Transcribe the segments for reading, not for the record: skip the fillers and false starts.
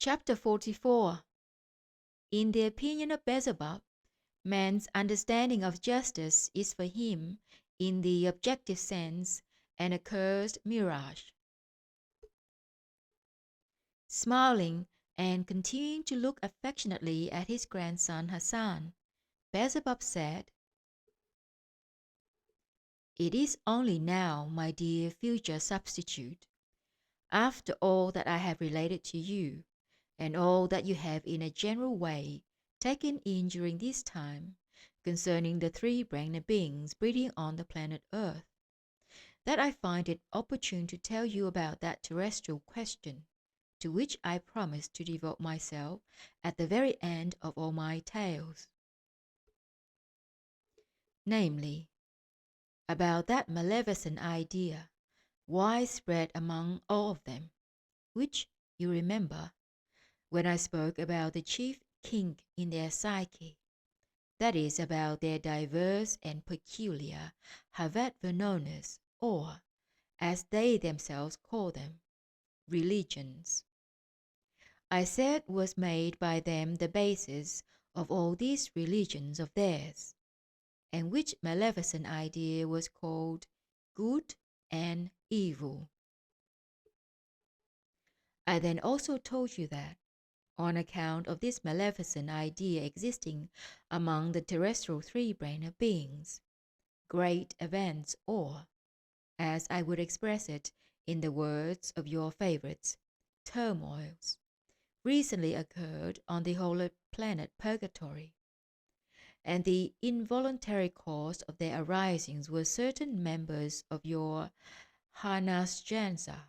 Chapter 44. In the opinion of Beelzebub, man's understanding of justice is for him, in the objective sense, an accursed mirage. Smiling and continuing to look affectionately at his grandson Hassan, Beelzebub said, "It is only now, my dear future substitute, after all that I have related to you, and all that you have in a general way taken in during this time, concerning the three-brained beings breeding on the planet Earth, that I find it opportune to tell you about that terrestrial question, to which I promise to devote myself at the very end of all my tales. Namely, about that maleficent idea, widespread among all of them, which, you remember, when I spoke about the chief kink in their psyche, that is, about their diverse and peculiar Havatvernonis, or, as they themselves call them, religions. I said was made by them the basis of all these religions of theirs, and which maleficent idea was called good and evil. I then also told you that, on account of this maleficent idea existing among the terrestrial three-brained beings, great events, or, as I would express it in the words of your favorites, turmoils, recently occurred on the holy planet Purgatory, and the involuntary cause of their arisings were certain members of your Hernasdjensa,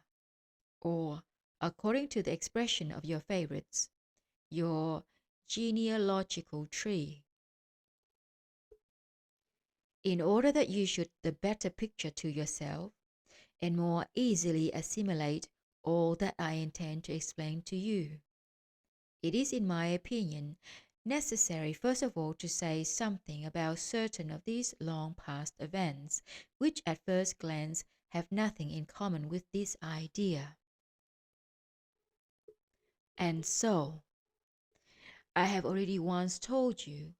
or, according to the expression of your favorites, your genealogical tree. In order that you should the better picture to yourself, and more easily assimilate all that I intend to explain to you, it is, in my opinion, necessary first of all to say something about certain of these long past events, which at first glance have nothing in common with this idea. And so, I have already once told you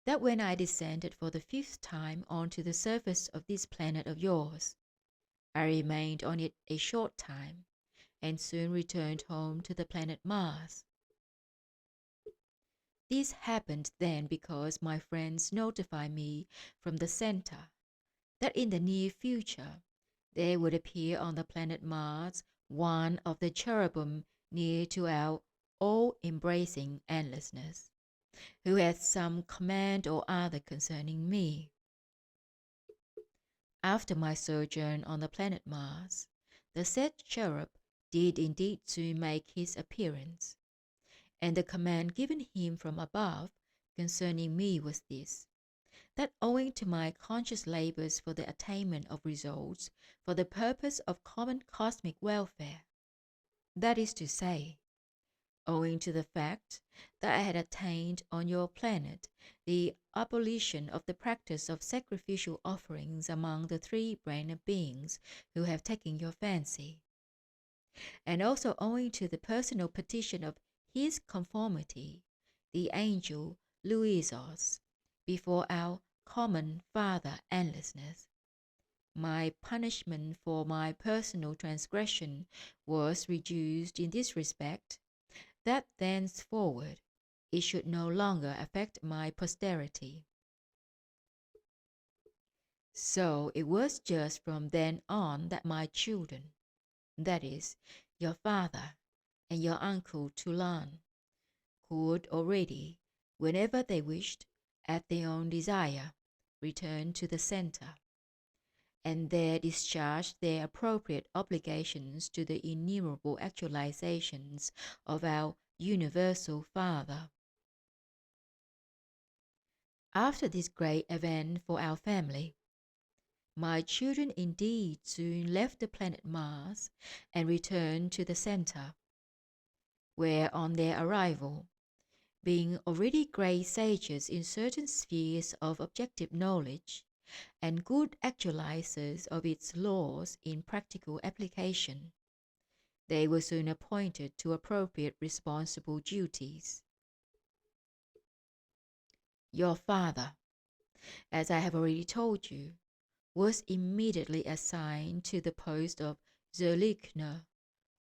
that when I descended for the 5th time onto the surface of this planet of yours, I remained on it a short time, and soon returned home to the planet Mars. This happened then because my friends notified me from the center that in the near future there would appear on the planet Mars one of the cherubim near to our all-embracing endlessness, who had some command or other concerning me. After my sojourn on the planet Mars, the said cherub did indeed soon make his appearance, and the command given him from above concerning me was this, that owing to my conscious labors for the attainment of results for the purpose of common cosmic welfare, that is to say, owing to the fact that I had attained on your planet the abolition of the practice of sacrificial offerings among the three-brained beings who have taken your fancy, and also owing to the personal petition of his conformity, the angel Luisos, before our common Father Endlessness, my punishment for my personal transgression was reduced in this respect, that thenceforward it should no longer affect my posterity. So it was just from then on that my children, that is, your father and your uncle Tulan, could already, whenever they wished, at their own desire, return to the center, and there discharge their appropriate obligations to the innumerable actualizations of our universal Father. After this great event for our family, my children indeed soon left the planet Mars and returned to the center, where on their arrival, being already great sages in certain spheres of objective knowledge, and good actualizers of its laws in practical application, They were soon appointed to appropriate responsible duties. Your father, as I have already told you, was immediately assigned to the post of Zirlikner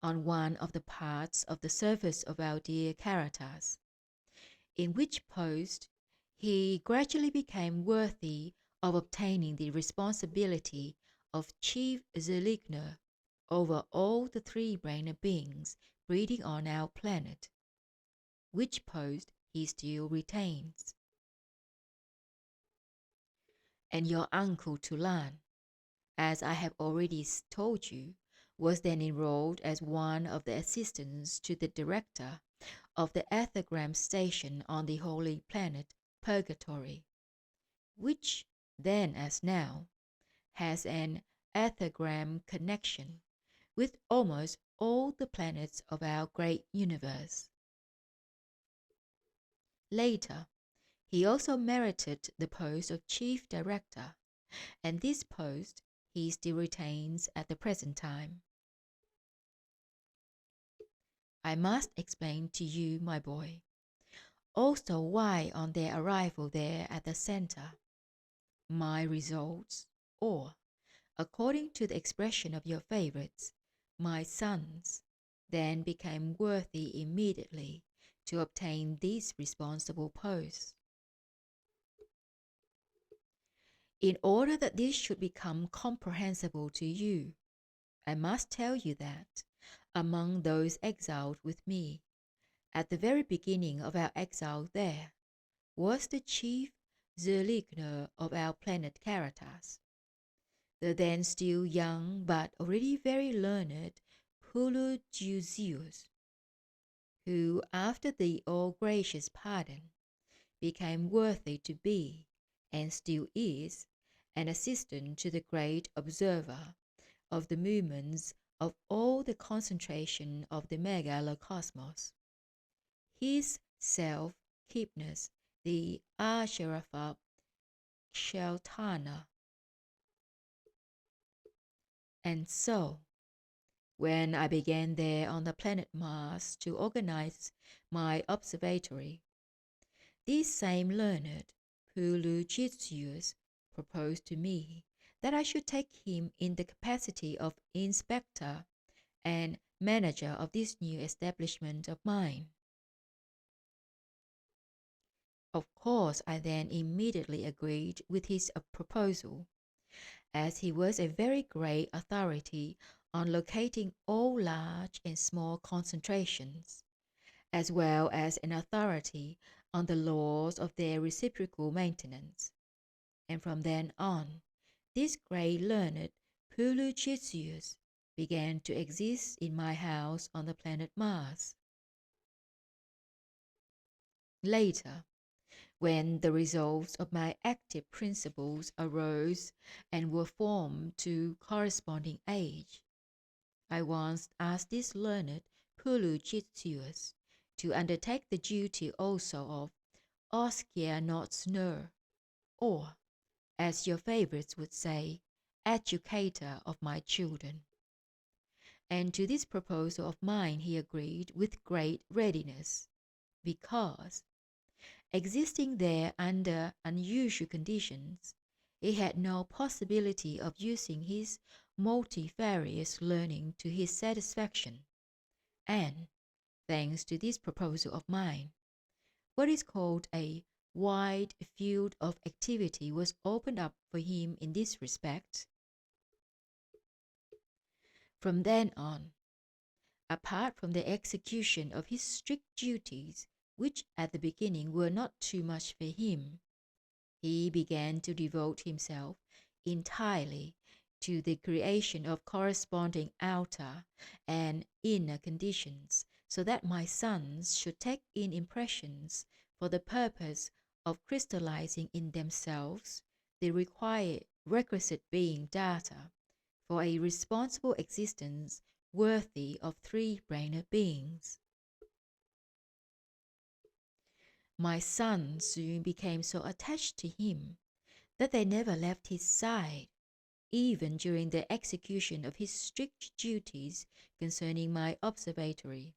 on one of the parts of the surface of our dear Caritas, in which post he gradually became worthy of obtaining the responsibility of Chief Zirlikner over all the three-brained beings breeding on our planet, which post he still retains. And your uncle Tulan, as I have already told you, was then enrolled as one of the assistants to the director of the ethergram station on the holy planet Purgatory, which, then as now, has an ethergram connection with almost all the planets of our great universe. Later, he also merited the post of chief director, and this post he still retains at the present time. I must explain to you, my boy, also why on their arrival there at the center, my results, or, according to the expression of your favorites, my sons, then became worthy immediately to obtain these responsible posts. In order that this should become comprehensible to you, I must tell you that, among those exiled with me, at the very beginning of our exile there, was the chief Zirlikner of our planet Caritas, the then still young but already very learned Pooloodjistius, who, after the all-gracious pardon, became worthy to be, and still is, an assistant to the great observer of the movements of all the concentration of the megalocosmos. His self-keepness, the Asherafab Ksheltarna. And so, when I began there on the planet Mars to organize my observatory, this same learned Pooloodjistius proposed to me that I should take him in the capacity of inspector and manager of this new establishment of mine. Of course, I then immediately agreed with his proposal, as he was a very great authority on locating all large and small concentrations, as well as an authority on the laws of their reciprocal maintenance. And from then on, this great learned Pooloodjistius began to exist in my house on the planet Mars. Later, when the results of my active principles arose and were formed to corresponding age, I once asked this learned Pooloodjistius to undertake the duty also of Oskianotsner, or, as your favorites would say, educator of my children. And to this proposal of mine he agreed with great readiness, because, existing there under unusual conditions, he had no possibility of using his multifarious learning to his satisfaction, and, thanks to this proposal of mine, what is called a wide field of activity was opened up for him in this respect. From then on, apart from the execution of his strict duties, which at the beginning were not too much for him, he began to devote himself entirely to the creation of corresponding outer and inner conditions, so that my sons should take in impressions for the purpose of crystallizing in themselves the requisite being data for a responsible existence worthy of three-brained beings. My sons soon became so attached to him that they never left his side, even during the execution of his strict duties concerning my observatory.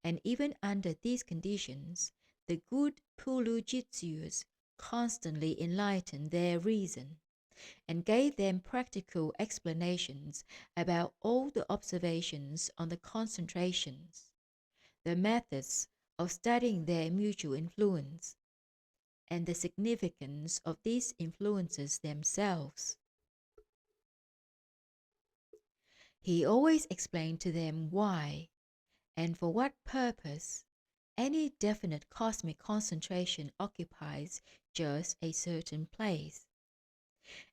And even under these conditions, the good Pooloodjistius constantly enlightened their reason, and gave them practical explanations about all the observations on the concentrations, the methods of studying their mutual influence, and the significance of these influences themselves. He always explained to them why, and for what purpose, any definite cosmic concentration occupies just a certain place,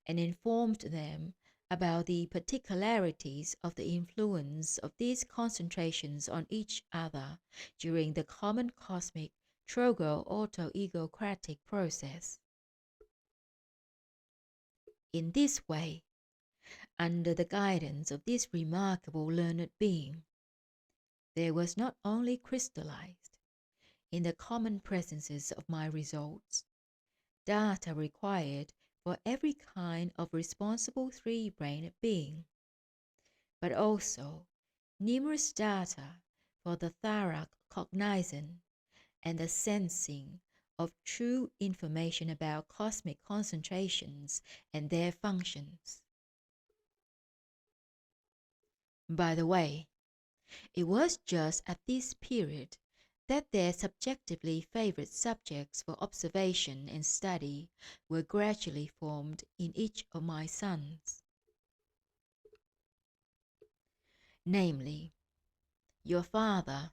and informed them about the particularities of the influence of these concentrations on each other during the common cosmic Trogoautoegocratic process. In this way, under the guidance of this remarkable learned being, there was not only crystallized, in the common presences of my results, data required for every kind of responsible three-brained being, but also numerous data for the thorough cognizing and the sensing of true information about cosmic concentrations and their functions. By the way, it was just at this period that their subjectively favorite subjects for observation and study were gradually formed in each of my sons. Namely, your father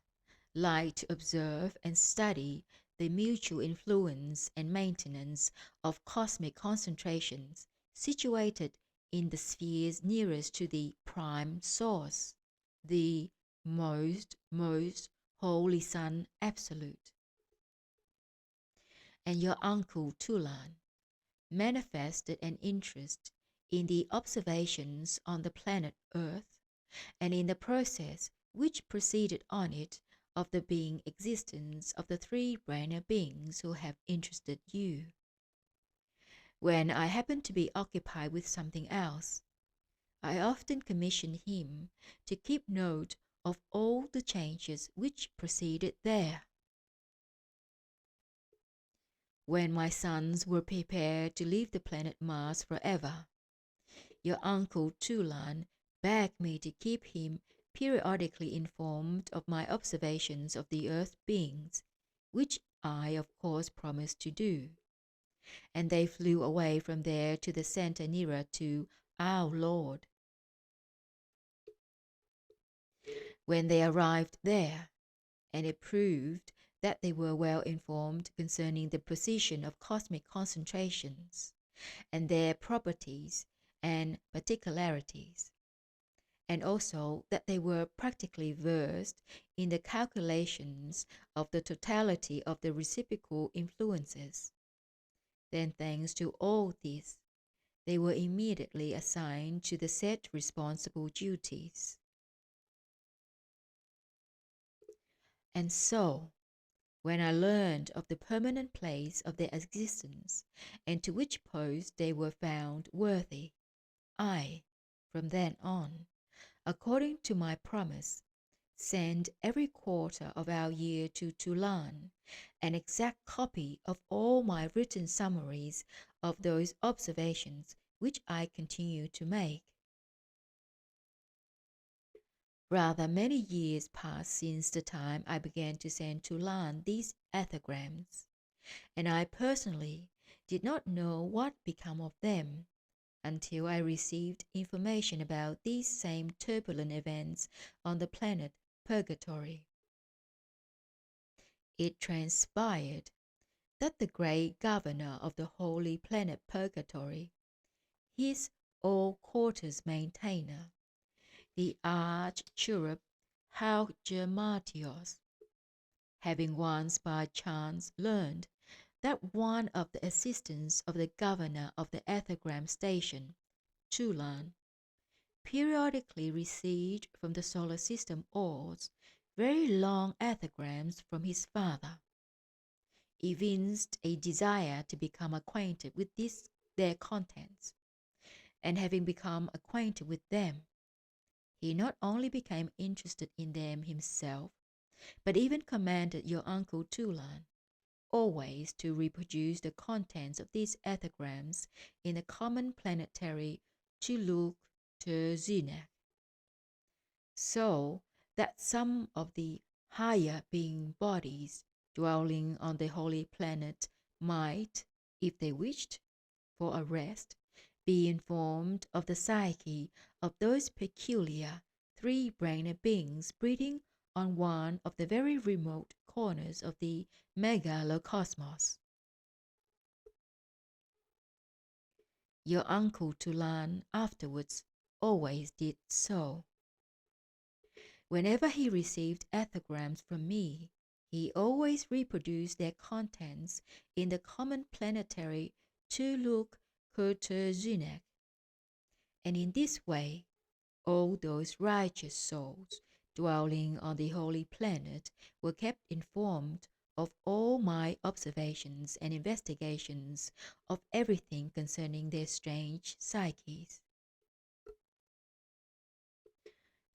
liked to observe and study the mutual influence and maintenance of cosmic concentrations situated in the spheres nearest to the prime source, the most Holy Sun Absolute. And your uncle Tulan manifested an interest in the observations on the planet Earth and in the process which proceeded on it of the being existence of the three-brained beings who have interested you. When I happened to be occupied with something else, I often commissioned him to keep note of all the changes which proceeded there. When my sons were prepared to leave the planet Mars forever, your uncle Tulan begged me to keep him periodically informed of my observations of the earth beings, which I of course promised to do, and they flew away from there to the center nearer to our Lord. When they arrived there, and it proved that they were well informed concerning the position of cosmic concentrations and their properties and particularities, and also that they were practically versed in the calculations of the totality of the reciprocal influences, then thanks to all this, they were immediately assigned to the set responsible duties. And so, when I learned of the permanent place of their existence and to which post they were found worthy, I, from then on, according to my promise, sent every quarter of our year to Tulan an exact copy of all my written summaries of those observations which I continue to make. Rather many years passed since the time I began to send Tulan these ethagrams, and I personally did not know what became of them until I received information about these same turbulent events on the planet Purgatory. It transpired that the great governor of the holy planet Purgatory, his all-quarters maintainer, the arch-cherub Helkgematios, having once by chance learned that one of the assistants of the governor of the ethagram station, Tulan, periodically received from the solar system orbs very long ethagrams from his father, evinced a desire to become acquainted with their contents, and having become acquainted with them, he not only became interested in them himself, but even commanded your uncle Tulan always to reproduce the contents of these ethergrams in the common planetary Toolookhterzinek, so that some of the higher being bodies dwelling on the holy planet might, if they wished for a rest, be informed of the psyche of those peculiar three-brained beings breeding on one of the very remote corners of the megalocosmos. Your uncle Tulan afterwards always did so. Whenever he received ethergrams from me, he always reproduced their contents in the common planetary Toolookhterzinek, and in this way all those righteous souls dwelling on the holy planet were kept informed of all my observations and investigations of everything concerning their strange psyches.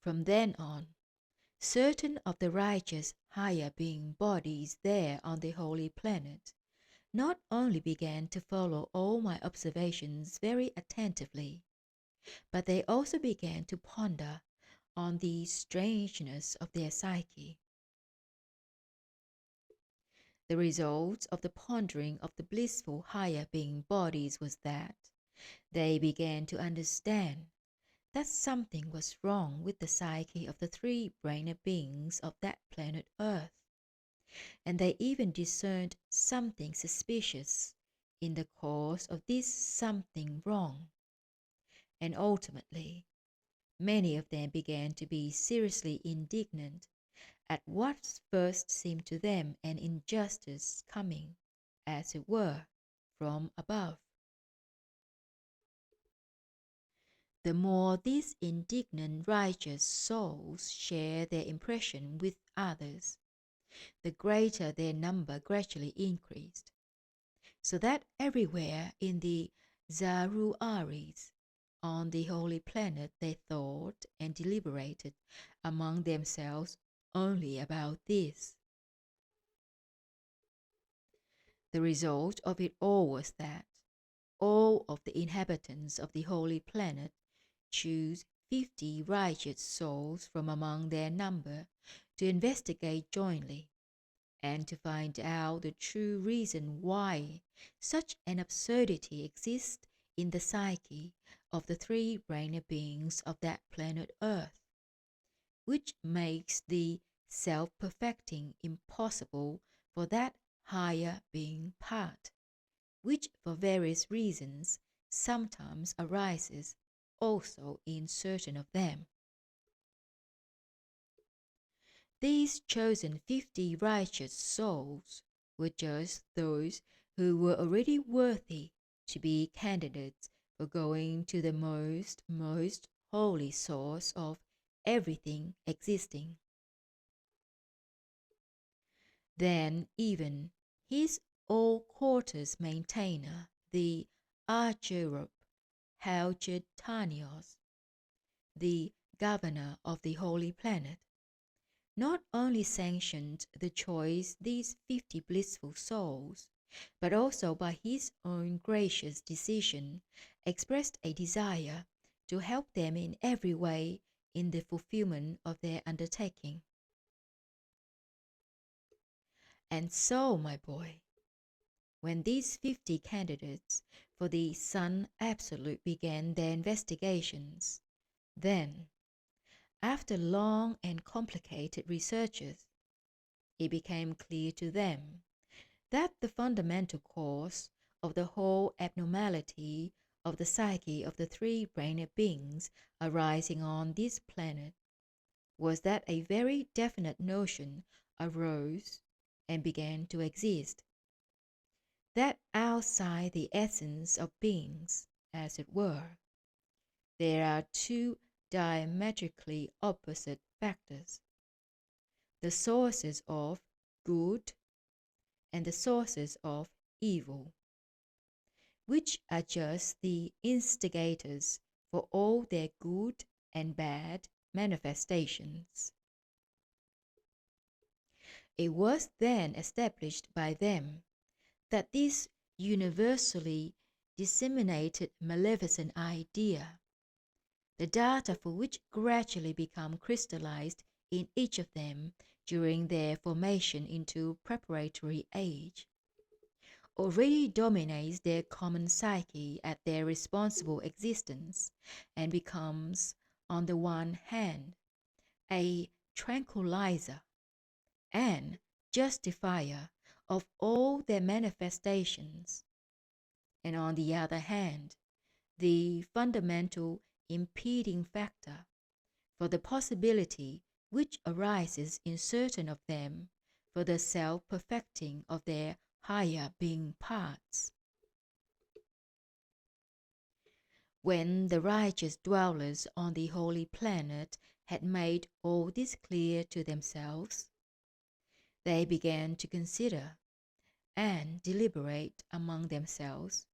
From then on, certain of the righteous higher being bodies there on the holy planet not only began to follow all my observations very attentively, but they also began to ponder on the strangeness of their psyche. The result of the pondering of the blissful higher being bodies was that they began to understand that something was wrong with the psyche of the three-brained beings of that planet Earth, and they even discerned something suspicious in the cause of this something wrong, and ultimately many of them began to be seriously indignant at what first seemed to them an injustice coming, as it were, from above. The more these indignant righteous souls shared their impression with others, the greater their number gradually increased, so that everywhere in the Zarooaries on the holy planet they thought and deliberated among themselves only about this. The result of it all was that all of the inhabitants of the holy planet choose 50 righteous souls from among their number to investigate jointly, and to find out the true reason why such an absurdity exists in the psyche of the three-brained beings of that planet Earth, which makes the self-perfecting impossible for that higher being part, which for various reasons sometimes arises also in certain of them. These chosen 50 righteous souls were just those who were already worthy to be candidates for going to the most holy source of everything existing. Then even his all-quarters maintainer, the Archbishop Helkgematios, the governor of the holy planet, not only sanctioned the choice these 50 blissful souls, but also by his own gracious decision expressed a desire to help them in every way in the fulfillment of their undertaking. And so, my boy, when these 50 candidates for the Sun Absolute began their investigations, then, after long and complicated researches, it became clear to them that the fundamental cause of the whole abnormality of the psyche of the three-brained beings arising on this planet was that a very definite notion arose and began to exist, that outside the essence of beings, as it were, there are two diametrically opposite factors, the sources of good and the sources of evil, which are just the instigators for all their good and bad manifestations. It was then established by them that this universally disseminated maleficent idea, the data for which gradually become crystallized in each of them during their formation into preparatory age, already dominates their common psyche at their responsible existence and becomes, on the one hand, a tranquilizer and justifier of all their manifestations, and on the other hand, the fundamental impeding factor for the possibility which arises in certain of them for the self-perfecting of their higher being parts. When the righteous dwellers on the holy planet had made all this clear to themselves, they began to consider and deliberate among themselves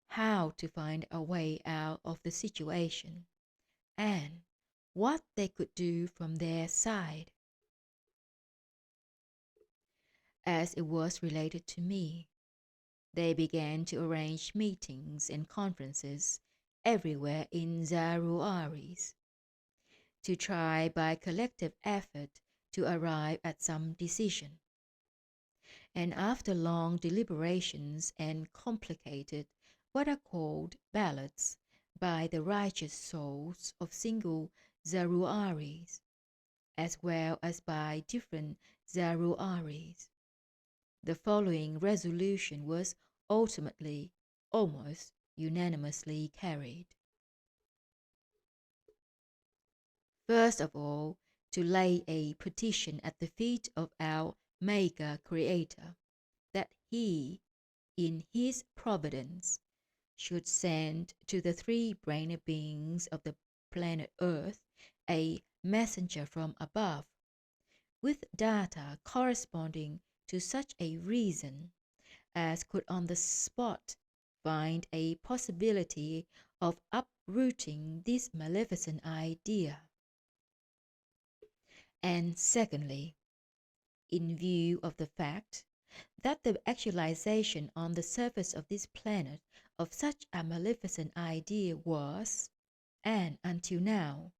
how to find a way out of the situation and what they could do from their side. As it was related to me, they began to arrange meetings and conferences everywhere in Zarooaries, to try by collective effort to arrive at some decision. And after long deliberations and complicated what are called ballots by the righteous souls of single Zarooaries, as well as by different Zarooaries, the following resolution was ultimately almost unanimously carried. First of all, to lay a petition at the feet of our Maker Creator, that He, in His providence, should send to the three-brained beings of the planet Earth a messenger from above, with data corresponding to such a reason as could on the spot find a possibility of uprooting this maleficent idea. And secondly, in view of the fact that the actualization on the surface of this planet of such a maleficent idea was, and until now,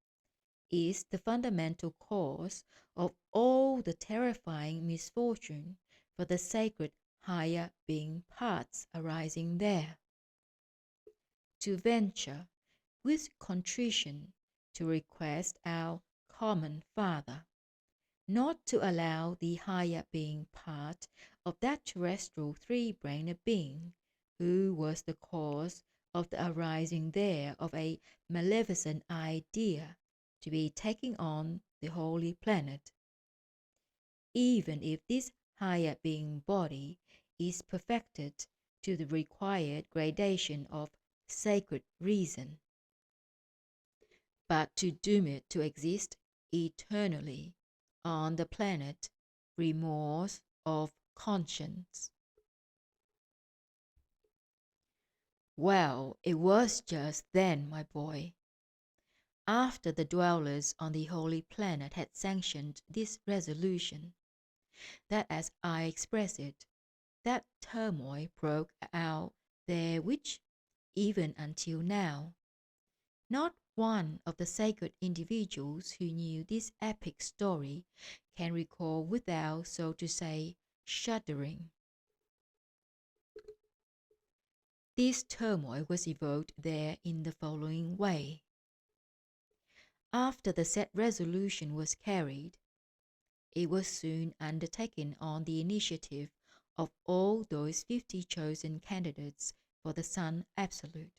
is the fundamental cause of all the terrifying misfortune for the sacred higher being parts arising there. To venture with contrition to request our common Father not to allow the higher being part of that terrestrial three-brained being who was the cause of the arising there of a maleficent idea to be taking on the holy planet, even if this higher being body is perfected to the required gradation of sacred reason, but to doom it to exist eternally on the planet remorse of conscience. Well, it was just then, my boy, after the dwellers on the holy planet had sanctioned this resolution, that, as I express it, that turmoil broke out there which, even until now, not one of the sacred individuals who knew this epic story can recall without, so to say, shuddering. This turmoil was evoked there in the following way. After the said resolution was carried, it was soon undertaken on the initiative of all those 50 chosen candidates for the Son Absolute,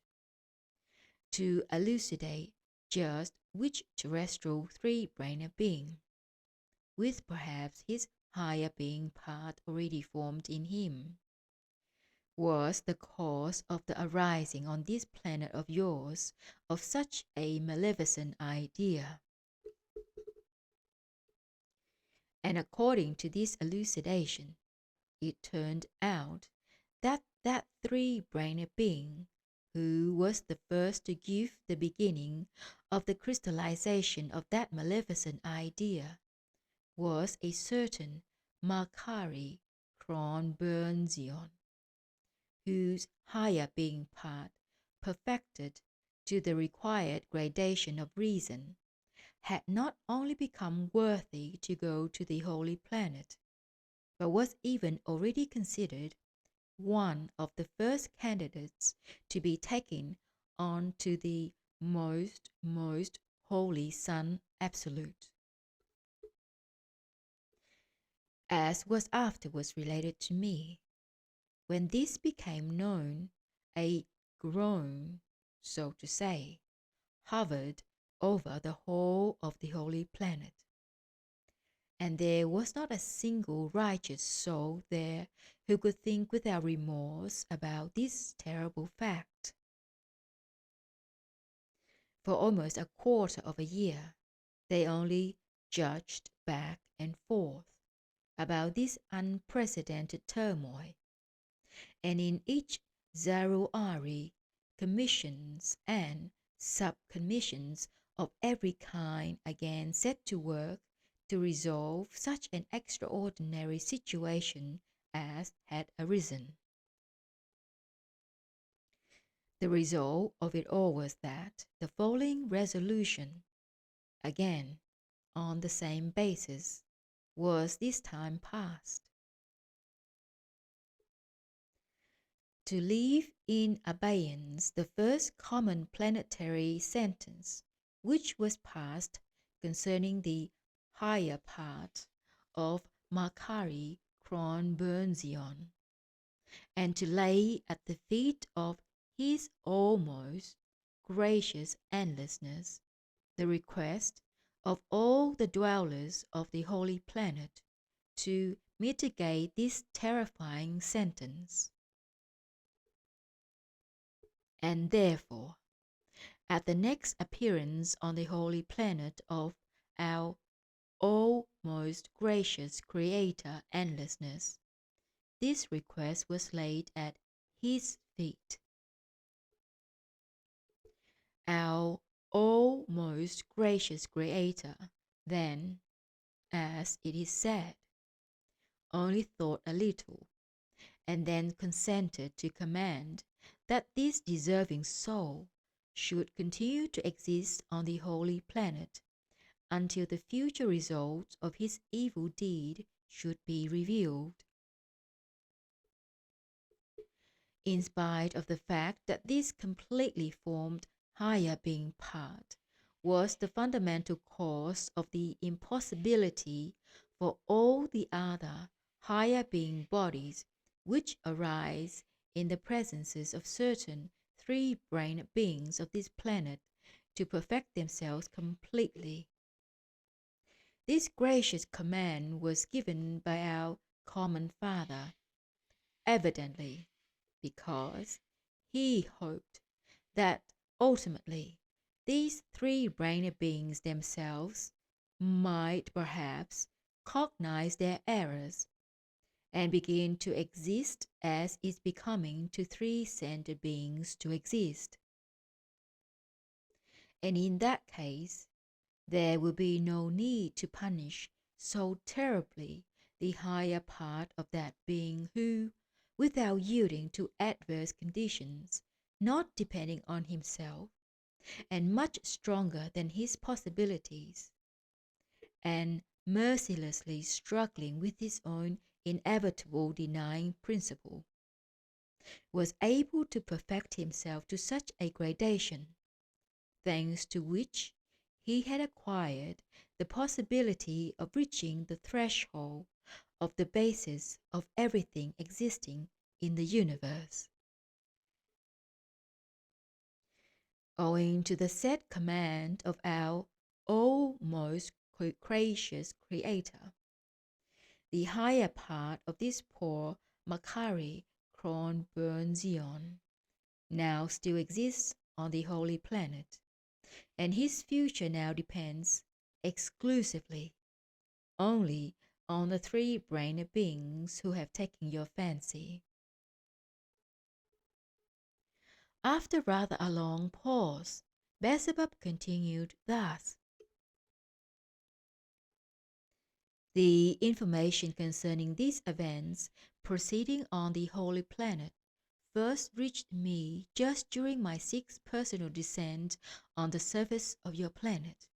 to elucidate just which terrestrial three-brained being, with perhaps his higher being part already formed in him, was the cause of the arising on this planet of yours of such a maleficent idea. And according to this elucidation, it turned out that three-brained being, who was the first to give the beginning of the crystallization of that maleficent idea, was a certain Makary Kronbernkzion, whose higher being part, perfected to the required gradation of reason, had not only become worthy to go to the holy planet, but was even already considered one of the first candidates to be taken on to the most holy Sun Absolute, as was afterwards related to me. When this became known, a groan, so to say, hovered over the whole of the holy planet, and there was not a single righteous soul there who could think without remorse about this terrible fact. For almost a quarter of a year, they only judged back and forth about this unprecedented turmoil, and in each Zarooaries, commissions and sub-commissions of every kind again set to work to resolve such an extraordinary situation as had arisen. The result of it all was that the following resolution, again on the same basis, was this time passed: to leave in abeyance the first common planetary sentence which was passed concerning the higher part of Makary Kronbernkzion, and to lay at the feet of His almost gracious endlessness the request of all the dwellers of the holy planet to mitigate this terrifying sentence. And therefore, at the next appearance on the holy planet of our most gracious Creator Endlessness, this request was laid at His feet. Our most gracious Creator, then, as it is said, only thought a little, and then consented to command that this deserving soul should continue to exist on the holy planet until the future results of his evil deed should be revealed. In spite of the fact that this completely formed higher being part was the fundamental cause of the impossibility for all the other higher being bodies which arise in the presences of certain three-brained beings of this planet to perfect themselves completely. This gracious command was given by our common Father, evidently because He hoped that ultimately these three-brained beings themselves might perhaps cognize their errors and begin to exist as is becoming to three-centered beings to exist. And in that case, there will be no need to punish so terribly the higher part of that being who, without yielding to adverse conditions, not depending on himself, and much stronger than his possibilities, and mercilessly struggling with his own inevitable denying principle, was able to perfect himself to such a gradation, thanks to which he had acquired the possibility of reaching the threshold of the basis of everything existing in the universe. Owing to the said command of our most gracious Creator, the higher part of this poor Makary Kronbernkzion now still exists on the holy planet, and his future now depends exclusively only on the three-brained beings who have taken your fancy. After rather a long pause, Beelzebub continued thus. The information concerning these events proceeding on the Holy Planet first reached me just during my 6th personal descent on the surface of your planet.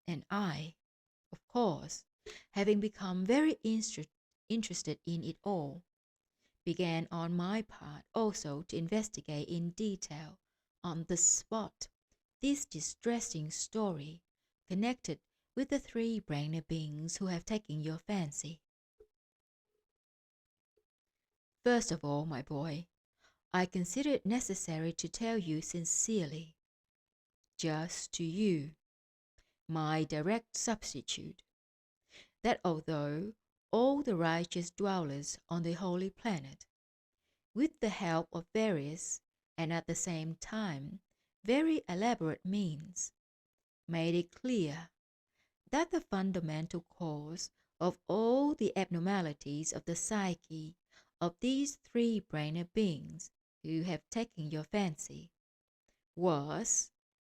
And I, of course, having become very interested in it all, began on my part also to investigate in detail on the spot this distressing story connected with the 3-brainer beings who have taken your fancy. First of all, my boy, I consider it necessary to tell you sincerely, just to you, my direct substitute, that although all the righteous dwellers on the Holy Planet, with the help of various and at the same time very elaborate means, made it clear that the fundamental cause of all the abnormalities of the psyche of these 3-brainer beings who have taken your fancy was,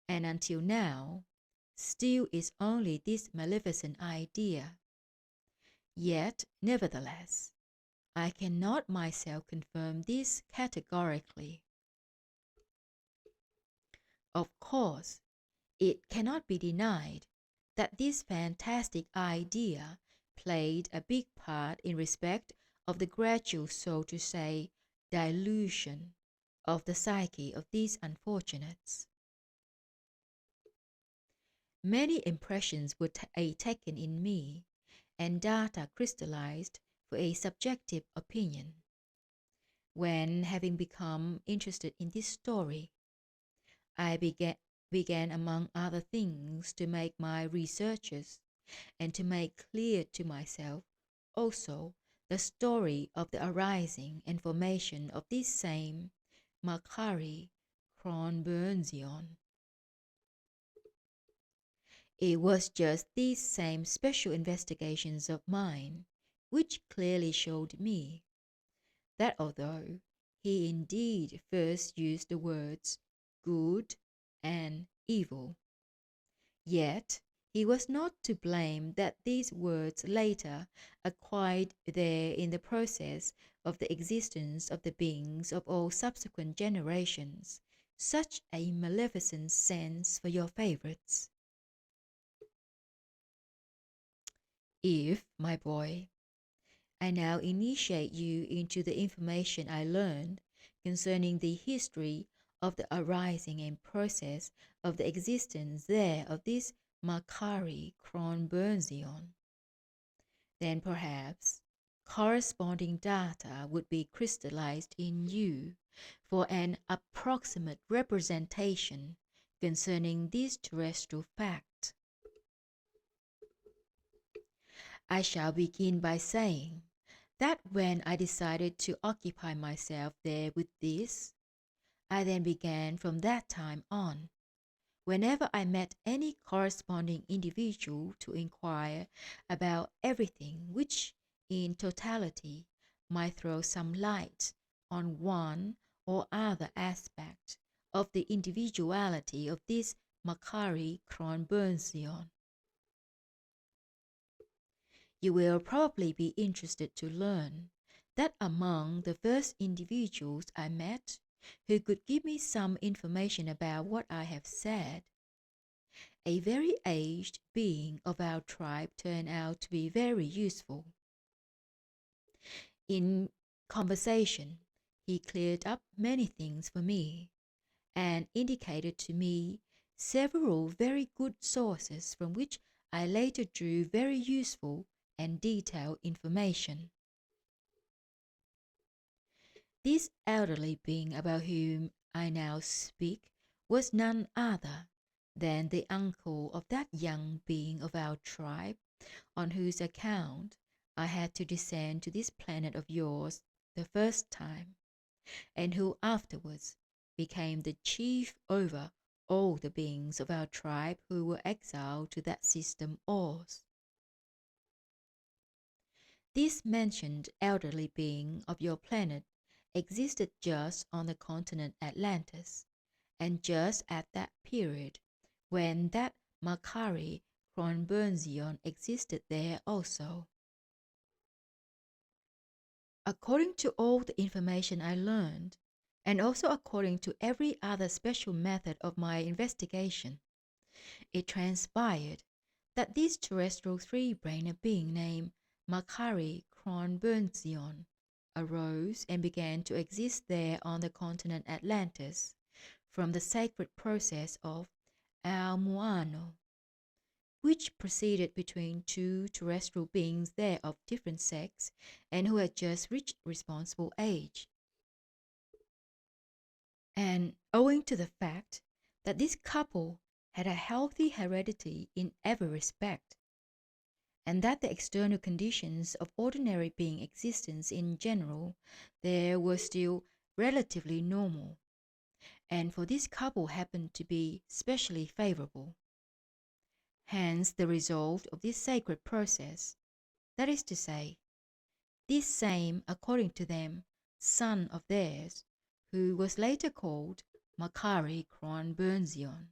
and until now, still is only this maleficent idea. Yet, nevertheless, I cannot myself confirm this categorically. Of course, it cannot be denied that this fantastic idea played a big part in respect of the gradual, so to say, dilution of the psyche of these unfortunates. Many impressions were taken in me, and data crystallized for a subjective opinion. When, having become interested in this story, I began among other things to make my researches and to make clear to myself also the story of the arising and formation of this same Makary Kronbernkzion. It was just these same special investigations of mine which clearly showed me that although he indeed first used the words good and evil, yet he was not to blame that these words later acquired there in the process of the existence of the beings of all subsequent generations such a maleficent sense for your favorites. If, my boy, I now initiate you into the information I learned concerning the history of the arising and process of the existence there of this Makary Kronbernkzion, then perhaps corresponding data would be crystallized in you for an approximate representation concerning this terrestrial fact. I shall begin by saying that when I decided to occupy myself there with this, I then began from that time on, whenever I met any corresponding individual, to inquire about everything which in totality might throw some light on one or other aspect of the individuality of this Makary Kronbernkzion. You will probably be interested to learn that among the first individuals I met who could give me some information about what I have said, a very aged being of our tribe turned out to be very useful. In conversation, he cleared up many things for me, and indicated to me several very good sources from which I later drew very useful and detailed information. This elderly being about whom I now speak was none other than the uncle of that young being of our tribe on whose account I had to descend to this planet of yours the first time, and who afterwards became the chief over all the beings of our tribe who were exiled to that system Oz. This mentioned elderly being of your planet existed just on the continent Atlantis, and just at that period when that Makary Kronbernkzion existed there also. According to all the information I learned, and also according to every other special method of my investigation, it transpired that this terrestrial three-brained being named Makary Kronbernkzion arose and began to exist there on the continent Atlantis from the sacred process of Elmooarno, which proceeded between two terrestrial beings there of different sex and who had just reached responsible age. And owing to the fact that this couple had a healthy heredity in every respect, and that the external conditions of ordinary being existence in general there were still relatively normal, and for this couple happened to be specially favorable. Hence the result of this sacred process, that is to say, this same, according to them, son of theirs, who was later called Makary Kronbernkzion,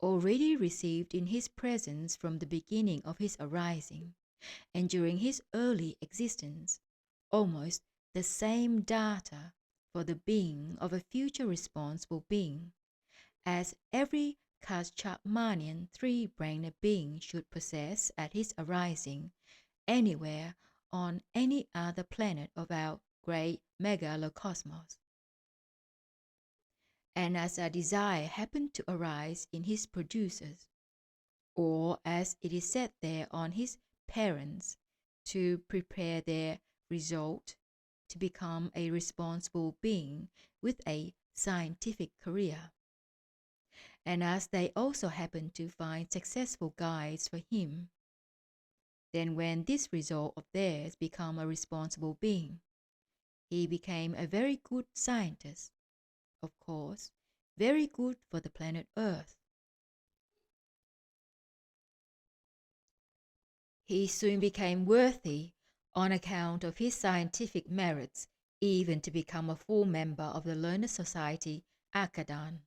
already received in his presence from the beginning of his arising, and during his early existence, almost the same data for the being of a future responsible being, as every Keschapmartnian three-brained being should possess at his arising anywhere on any other planet of our great megalocosmos. And as a desire happened to arise in his producers, or as it is said there on his parents, to prepare their result to become a responsible being with a scientific career, and as they also happened to find successful guides for him, then when this result of theirs became a responsible being, he became a very good scientist, of course, very good for the planet Earth. He soon became worthy, on account of his scientific merits, even to become a full member of the learned society Akhaldan.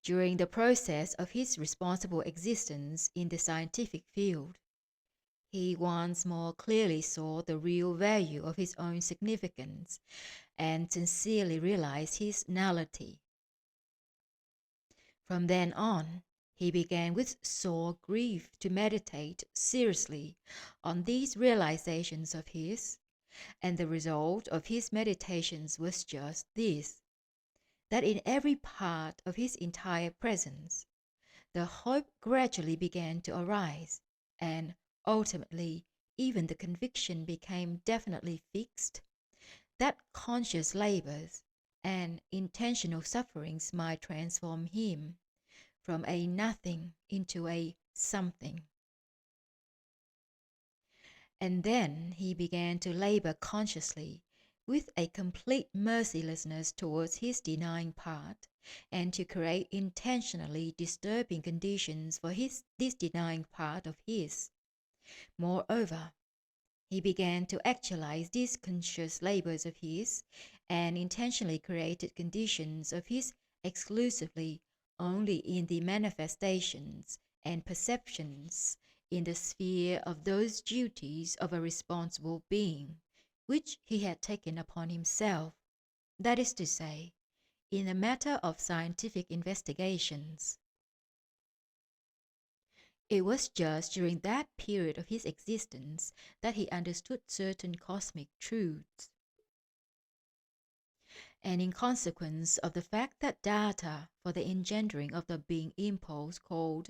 During the process of his responsible existence in the scientific field, he once more clearly saw the real value of his own significance and sincerely realized his nullity. From then on, he began with sore grief to meditate seriously on these realizations of his, and the result of his meditations was just this, that in every part of his entire presence, the hope gradually began to arise, and ultimately even the conviction became definitely fixed, that conscious labors and intentional sufferings might transform him from a nothing into a something. And then he began to labor consciously with a complete mercilessness towards his denying part, and to create intentionally disturbing conditions for this denying part of his. Moreover, he began to actualize these conscious labors of his, and intentionally created conditions of his exclusively only in the manifestations and perceptions in the sphere of those duties of a responsible being, which he had taken upon himself, that is to say, in the matter of scientific investigations. It was just during that period of his existence that he understood certain cosmic truths. And in consequence of the fact that data for the engendering of the being impulse called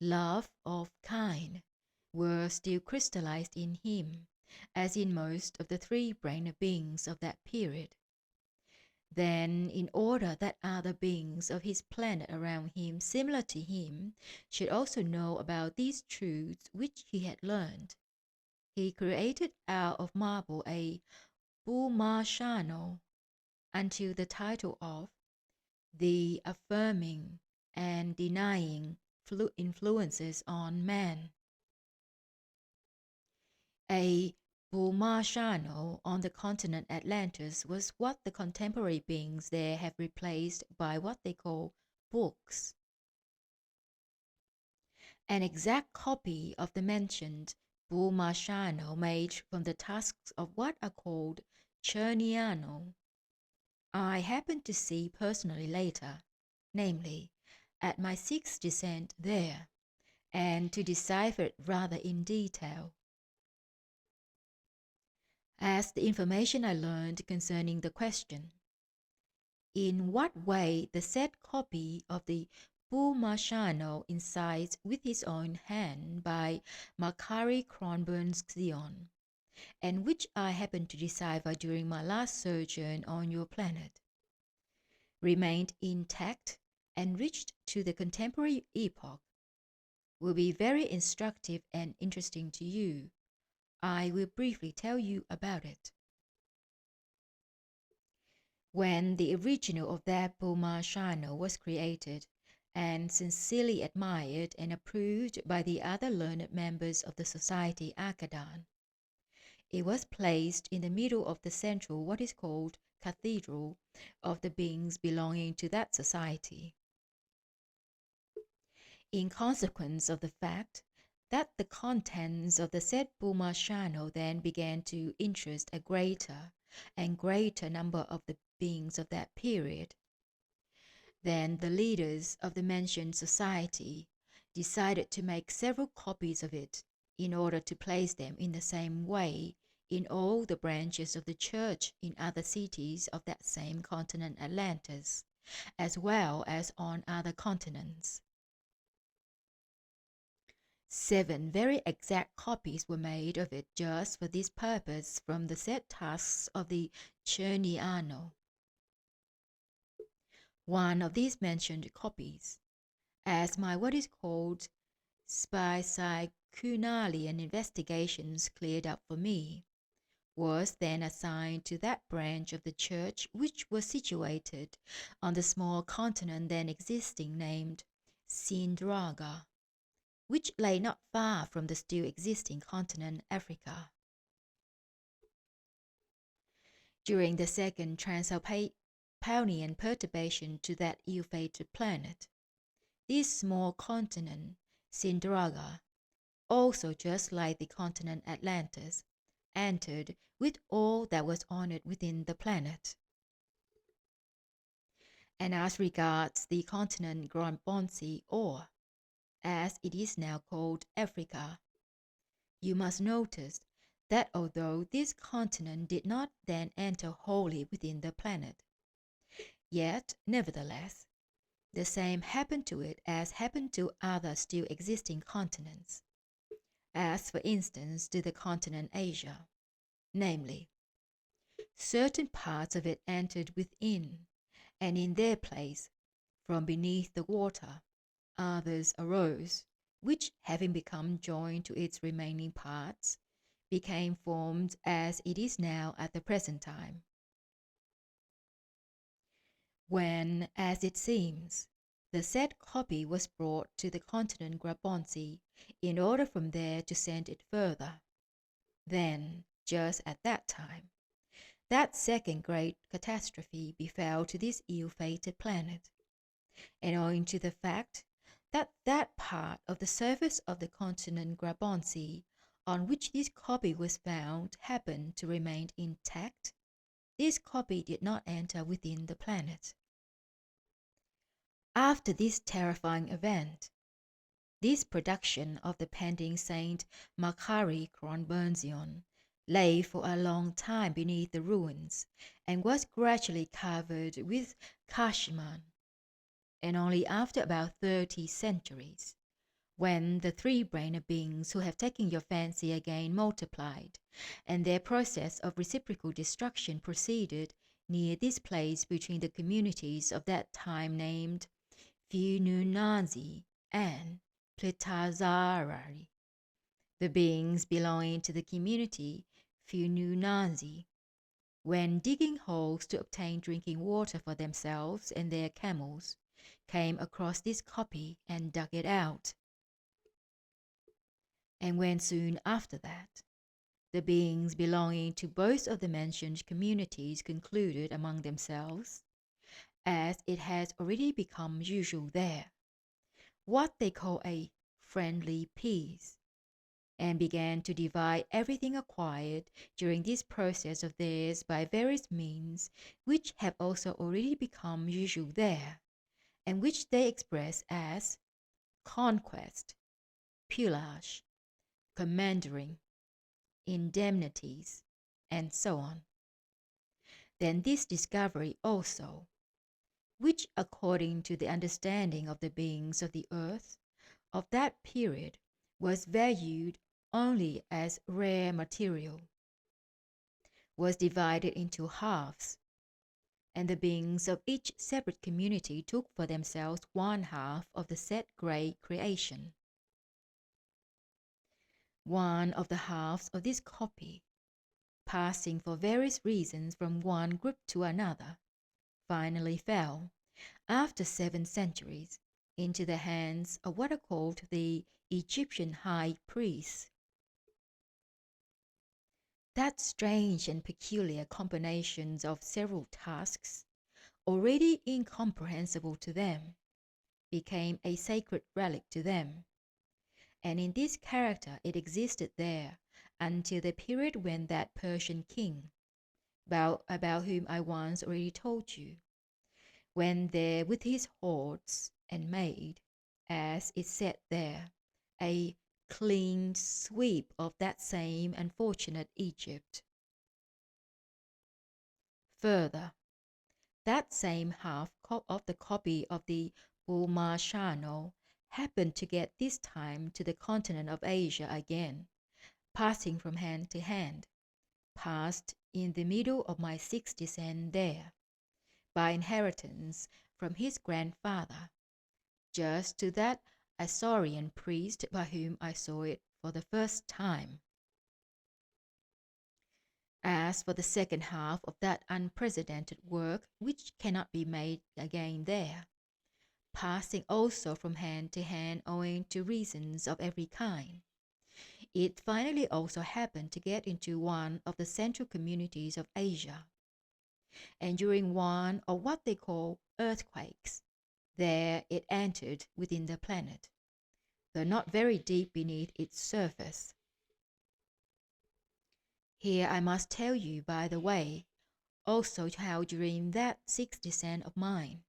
love of kind were still crystallized in him, as in most of the three-brained beings of that period, then in order that other beings of his planet around him similar to him should also know about these truths which he had learned, he created out of marble a Boolmarshano until the title of The Affirming and Denying Influences on Man, a Boolmarshano on the continent Atlantis was what the contemporary beings there have replaced by what they call books. An exact copy of the mentioned Boolmarshano made from the tusks of what are called Chirniano I happened to see personally later, namely, at my sixth descent there, and to decipher it rather in detail. As the information I learned concerning the question, in what way the said copy of the Boolmarshano incites with his own hand by Makary Kronbernkzion, and which I happened to decipher during my last sojourn on your planet, remained intact and reached to the contemporary epoch, will be very instructive and interesting to you. I will briefly tell you about it. When the original of that Boolmarshano was created, and sincerely admired and approved by the other learned members of the society Akhaldan, it was placed in the middle of the central what is called cathedral of the beings belonging to that society. In consequence of the fact that the contents of the said Boolmarshano then began to interest a greater and greater number of the beings of that period, then the leaders of the mentioned society decided to make several copies of it in order to place them in the same way in all the branches of the church in other cities of that same continent Atlantis, as well as on other continents. 7 very exact copies were made of it just for this purpose from the said tusks of the Chirniano. One of these mentioned copies, as my what is called Spipsychoonalian investigations cleared up for me, was then assigned to that branch of the church which was situated on the small continent then existing named Sinndraga, which lay not far from the still existing continent Africa. During the second Transalpinian perturbation to that ill-fated planet, this small continent, Sinndraga, also just like the continent Atlantis, entered with all that was on it within the planet. And as regards the continent Grabontzi, or, as it is now called, Africa, you must notice that although this continent did not then enter wholly within the planet, yet, nevertheless, the same happened to it as happened to other still existing continents, as for instance to the continent Asia, namely, certain parts of it entered within, and in their place, from beneath the water, others arose, which having become joined to its remaining parts, became formed as it is now at the present time. When, as it seems, the said copy was brought to the continent Grabontzi in order from there to send it further, then, just at that time, that second great catastrophe befell to this ill-fated planet, and owing to the fact that that part of the surface of the continent Grabontzi on which this copy was found happened to remain intact, this copy did not enter within the planet. After this terrifying event, this production of the pending Saint Makary Kronbernkzion lay for a long time beneath the ruins and was gradually covered with Kashiman, and only after about 30 centuries, when the 3-brained beings who have taken your fancy again multiplied, and their process of reciprocal destruction proceeded near this place between the communities of that time named Filnooanzi and Plitazoorali, the beings belonging to the community Filnooanzi, when digging holes to obtain drinking water for themselves and their camels, came across this copy and dug it out. And when soon after that, The beings belonging to both of the mentioned communities concluded among themselves, as it has already become usual there, what they call a friendly peace, and began to divide everything acquired during this process of theirs by various means which have also already become usual there, and which they express as conquest, pillage, commandeering, indemnities, and so on. Then this discovery also, which according to the understanding of the beings of the earth of that period was valued only as rare material, was divided into halves, and the beings of each separate community took for themselves one half of the said great creation. One of the halves of this copy, passing for various reasons from one group to another, finally fell, after 7 centuries, into the hands of what are called the Egyptian high priests. That strange and peculiar combinations of several tasks, already incomprehensible to them, became a sacred relic to them, and in this character it existed there until the period when that Persian king, about whom I once already told you, went there with his hordes and made, as is said there, a clean sweep of that same unfortunate Egypt. Further, that same half of the copy of the Boolmarshano happened to get this time to the continent of Asia again, passing from hand to hand, passed in the middle of my 6th descent there, by inheritance from his grandfather, just to that Asaurian priest by whom I saw it for the first time. As for the second half of that unprecedented work which cannot be made again there, passing also from hand to hand owing to reasons of every kind, it finally also happened to get into one of the central communities of Asia, and during one of what they call earthquakes, there it entered within the planet, though not very deep beneath its surface. Here I must tell you, by the way, also how during that 6th descent of mine,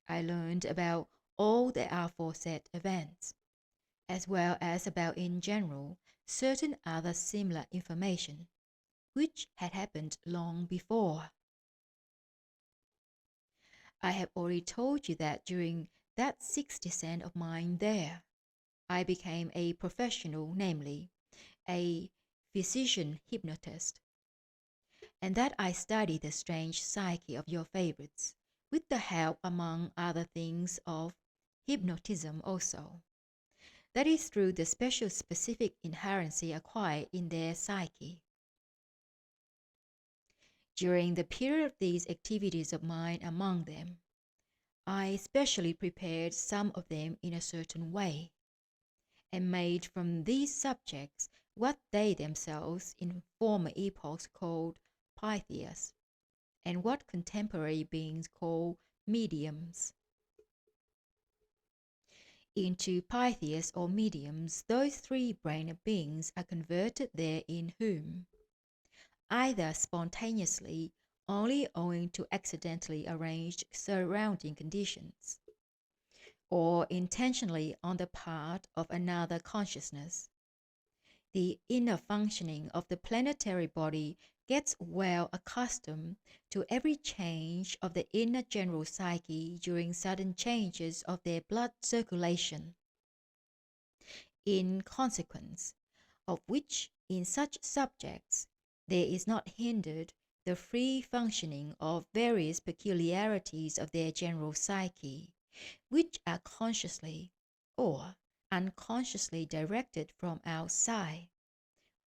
I learned about all the aforesaid events, as well as about in general certain other similar information, which had happened long before. I have already told you that during that 6th descent of mine there, I became a professional, namely, a physician hypnotist, and that I studied the strange psyche of your favorites, with the help, among other things, of hypnotism also. That is through the specific inherency acquired in their psyche. During the period of these activities of mine among them, I specially prepared some of them in a certain way, and made from these subjects what they themselves in former epochs called Pythias, and what contemporary beings call mediums. Into Pythias or mediums those 3-brained beings are converted there in whom, either spontaneously, only owing to accidentally arranged surrounding conditions, or intentionally on the part of another consciousness, the inner functioning of the planetary body gets well accustomed to every change of the inner general psyche during sudden changes of their blood circulation, in consequence of which in such subjects there is not hindered the free functioning of various peculiarities of their general psyche, which are consciously or unconsciously directed from outside,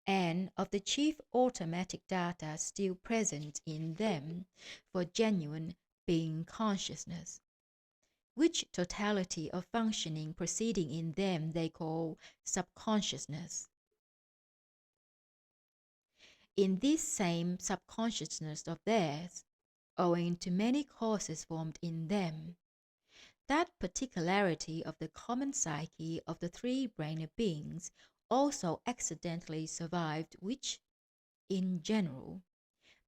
and of the chief automatic data still present in them for genuine being consciousness, which totality of functioning proceeding in them they call subconsciousness. in this same subconsciousness of theirs, owing to many causes formed in them. That particularity of the common psyche of the three-brained beings also accidentally survived, which, in general,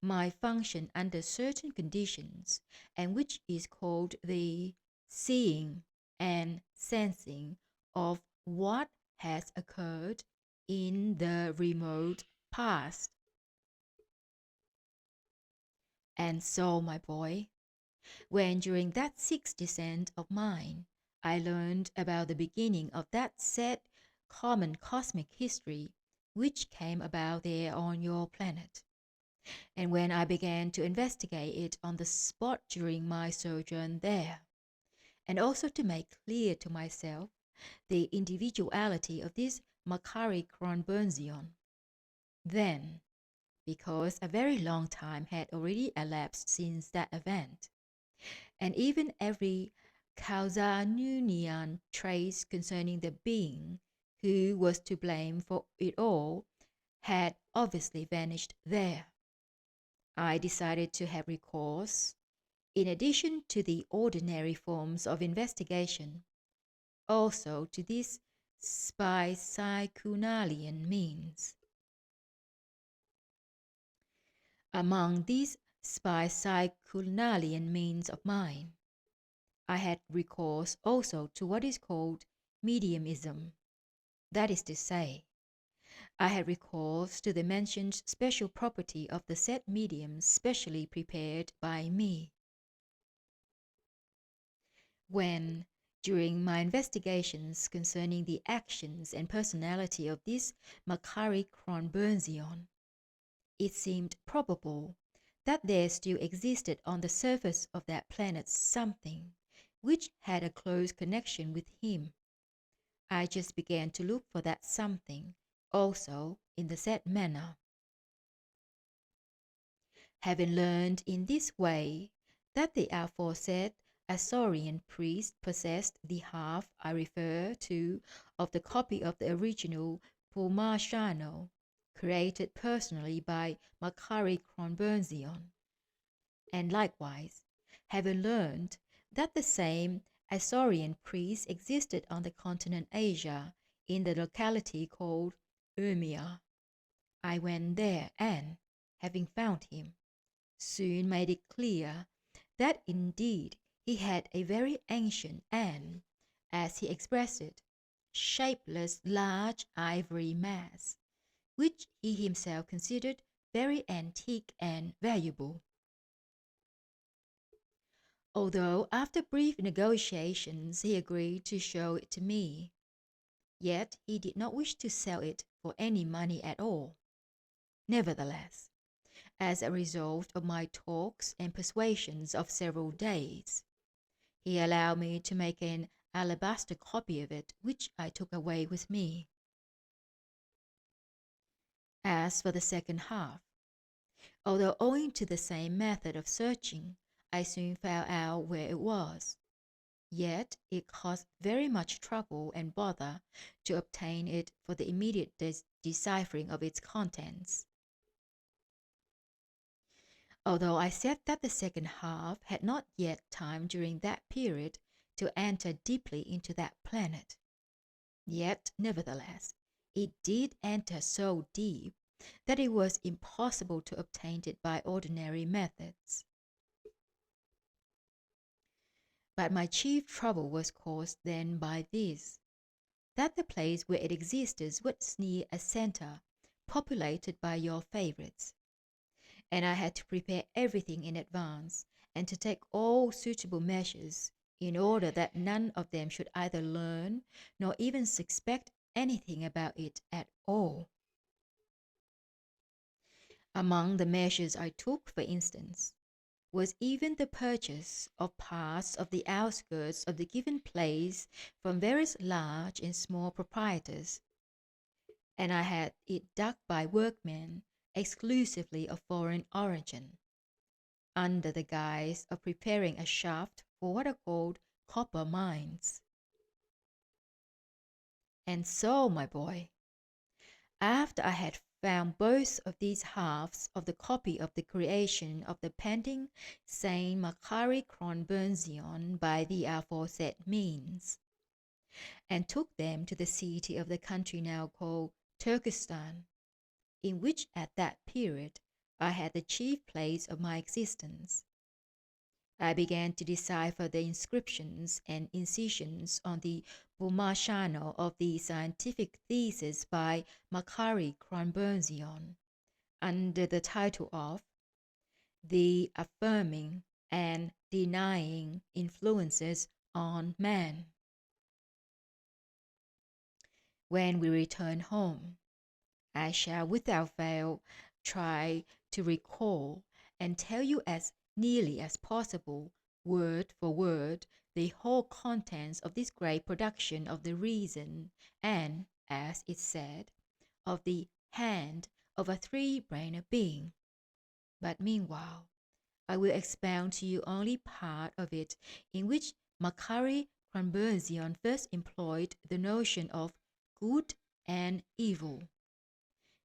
might function under certain conditions, and which is called the seeing and sensing of what has occurred in the remote past. And so, my boy, when during that sixth descent of mine, I learned about the beginning of that said common cosmic history which came about there on your planet, and when I began to investigate it on the spot during my sojourn there, and also to make clear to myself the individuality of this Makary Kronbernkzion, then, because a very long time had already elapsed since that event, and even every Kalzanooarnian trace concerning the being who was to blame for it all had obviously vanished there, I decided to have recourse, in addition to the ordinary forms of investigation, also to this Spipsychoonalian means. Among these Spipsychoonalian means of mine, I had recourse also to what is called mediumism. That is to say, I had recourse to the mentioned special property of the said mediums specially prepared by me. When, during my investigations concerning the actions and personality of this Makary Kronbernkzion, it seemed probable that there still existed on the surface of that planet something which had a close connection with him, I just began to look for that something also in the said manner. Having learned in this way that the aforesaid Asaurian priest possessed the half I refer to of the copy of the original Boolmarshano, created personally by Makary Kronbernkzion, and likewise, having learned that the same Asaurian priest existed on the continent Asia in the locality called Elmooarno, I went there and, having found him, soon made it clear that indeed he had a very ancient and, as he expressed it, shapeless large ivory mass, which he himself considered very antique and valuable. Although after brief negotiations he agreed to show it to me, yet he did not wish to sell it for any money at all. Nevertheless, as a result of my talks and persuasions of several days, he allowed me to make an alabaster copy of it, which I took away with me. As for the second half, although owing to the same method of searching, I soon found out where it was, yet it cost very much trouble and bother to obtain it for the immediate deciphering of its contents. Although I said that the second half had not yet time during that period to enter deeply into that planet, yet, nevertheless, it did enter so deep that it was impossible to obtain it by ordinary methods. But my chief trouble was caused then by this, that the place where it existed was near a centre populated by your favourites, and I had to prepare everything in advance and to take all suitable measures in order that none of them should either learn nor even suspect anything about it at all. Among the measures I took, for instance, was even the purchase of parts of the outskirts of the given place from various large and small proprietors, and I had it dug by workmen exclusively of foreign origin, under the guise of preparing a shaft for what are called copper mines. And so, my boy, after I had found both of these halves of the copy of the creation of the painting Saint Makary Kronbernkzion by the aforesaid means, and took them to the city of the country now called Turkestan, in which at that period I had the chief place of my existence. I began to decipher the inscriptions and incisions on the Boolmarshano of the scientific thesis by Makary Kronbernkzion, under the title of The Affirming and Denying Influences on Man. When we return home, I shall without fail try to recall and tell you as nearly as possible, word for word, the whole contents of this great production of the reason and, as it said, of the hand of a three-brained being. But meanwhile, I will expound to you only part of it in which Makary Kronbernkzion first employed the notion of good and evil,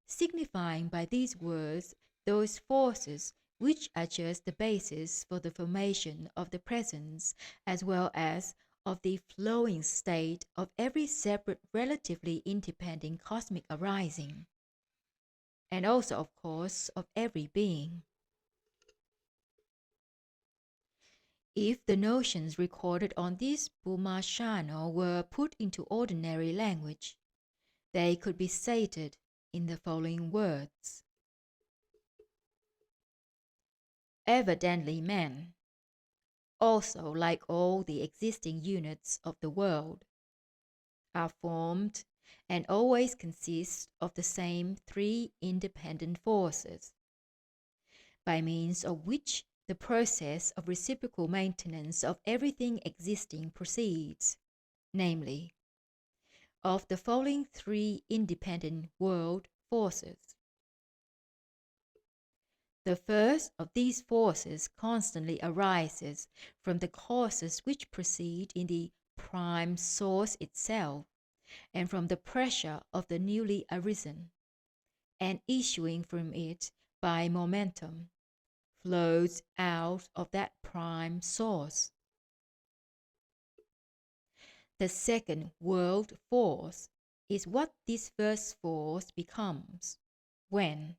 signifying by these words those forces which are just the basis for the formation of the presence as well as of the flowing state of every separate relatively independent cosmic arising, and also of course of every being. If the notions recorded on this Boolmarshano were put into ordinary language, they could be stated in the following words. Evidently man, also like all the existing units of the world, are formed and always consist of the same three independent forces, by means of which the process of reciprocal maintenance of everything existing proceeds, namely, of the following three independent world forces. The first of these forces constantly arises from the causes which proceed in the prime source itself, and from the pressure of the newly arisen, and issuing from it by momentum, flows out of that prime source. The second world force is what this first force becomes, when,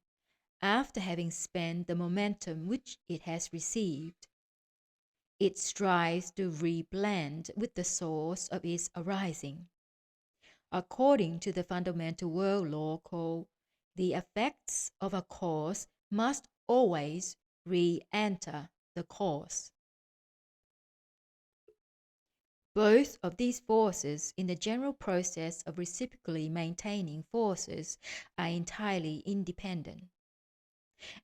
after having spent the momentum which it has received, it strives to reblend with the source of its arising, according to the fundamental world law called the effects of a cause must always re-enter the cause. Both of these forces in the general process of reciprocally maintaining forces are entirely independent,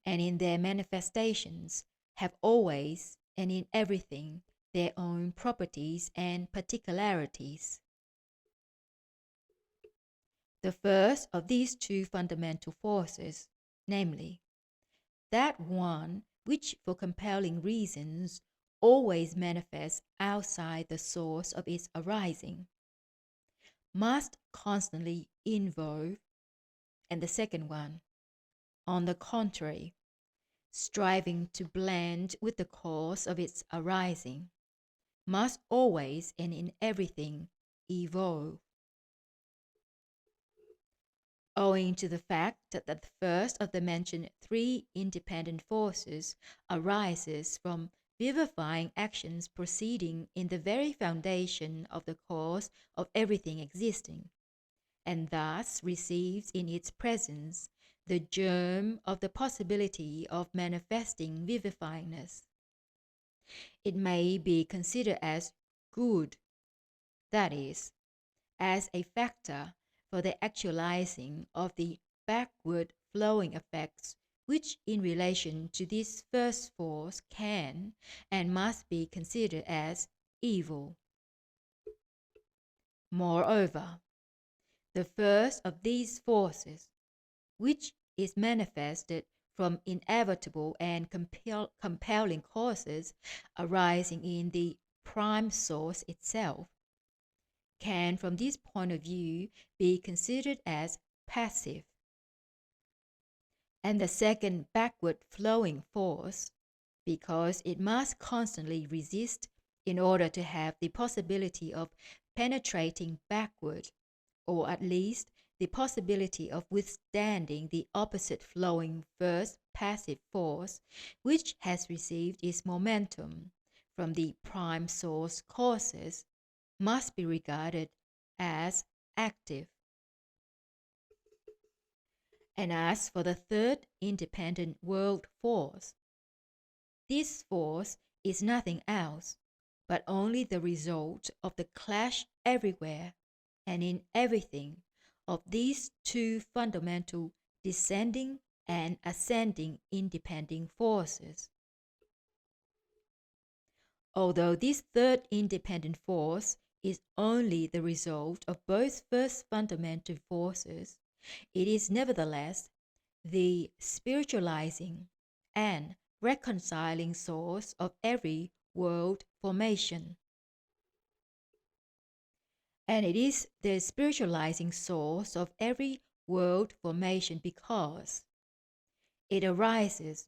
and in their manifestations have always and in everything their own properties and particularities. The first of these two fundamental forces, namely, that one which for compelling reasons always manifests outside the source of its arising, must constantly involve, and the second one, on the contrary, striving to blend with the cause of its arising, must always and in everything evolve. Owing to the fact that the first of the mentioned three independent forces arises from vivifying actions proceeding in the very foundation of the cause of everything existing, and thus receives in its presence the germ of the possibility of manifesting vivifyingness, it may be considered as good, that is, as a factor for the actualizing of the backward flowing effects which in relation to this first force can and must be considered as evil. Moreover, the first of these forces, which is manifested from inevitable and compelling causes arising in the prime source itself, can from this point of view be considered as passive, and the second backward flowing force, because it must constantly resist in order to have the possibility of penetrating backward, or at least the possibility of withstanding the opposite flowing first passive force, which has received its momentum from the prime source causes, must be regarded as active. And as for the third independent world force, this force is nothing else but only the result of the clash everywhere and in everything of these two fundamental descending and ascending independent forces. Although this third independent force is only the result of both first fundamental forces, it is nevertheless the spiritualizing and reconciling source of every world formation. And it is the spiritualizing source of every world formation because it arises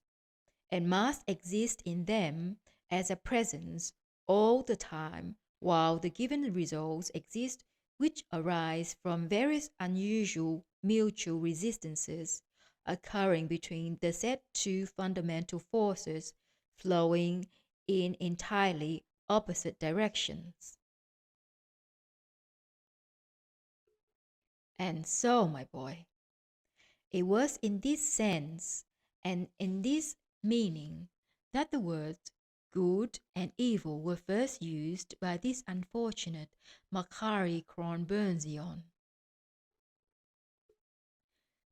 and must exist in them as a presence all the time while the given results exist, which arise from various unusual mutual resistances occurring between the said two fundamental forces flowing in entirely opposite directions. And so, my boy, it was in this sense and in this meaning that the words good and evil were first used by this unfortunate Makary Kronbernkzion.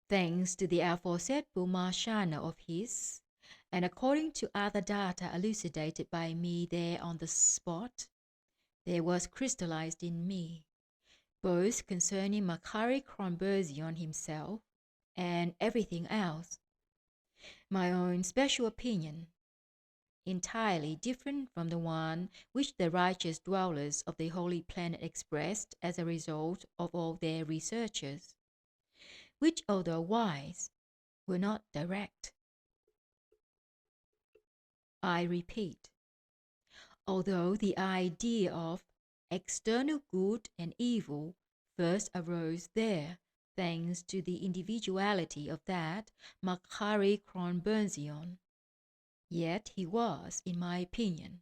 Thanks to the aforesaid Boolmarshano of his, and according to other data elucidated by me there on the spot, there was crystallized in me, both concerning Makary Kronbernkzion himself and everything else, my own special opinion, entirely different from the one which the righteous dwellers of the holy planet expressed as a result of all their researches, which, although wise, were not direct. I repeat, although the idea of external good and evil first arose there, thanks to the individuality of that Makary Kronbernkzion, yet he was, in my opinion,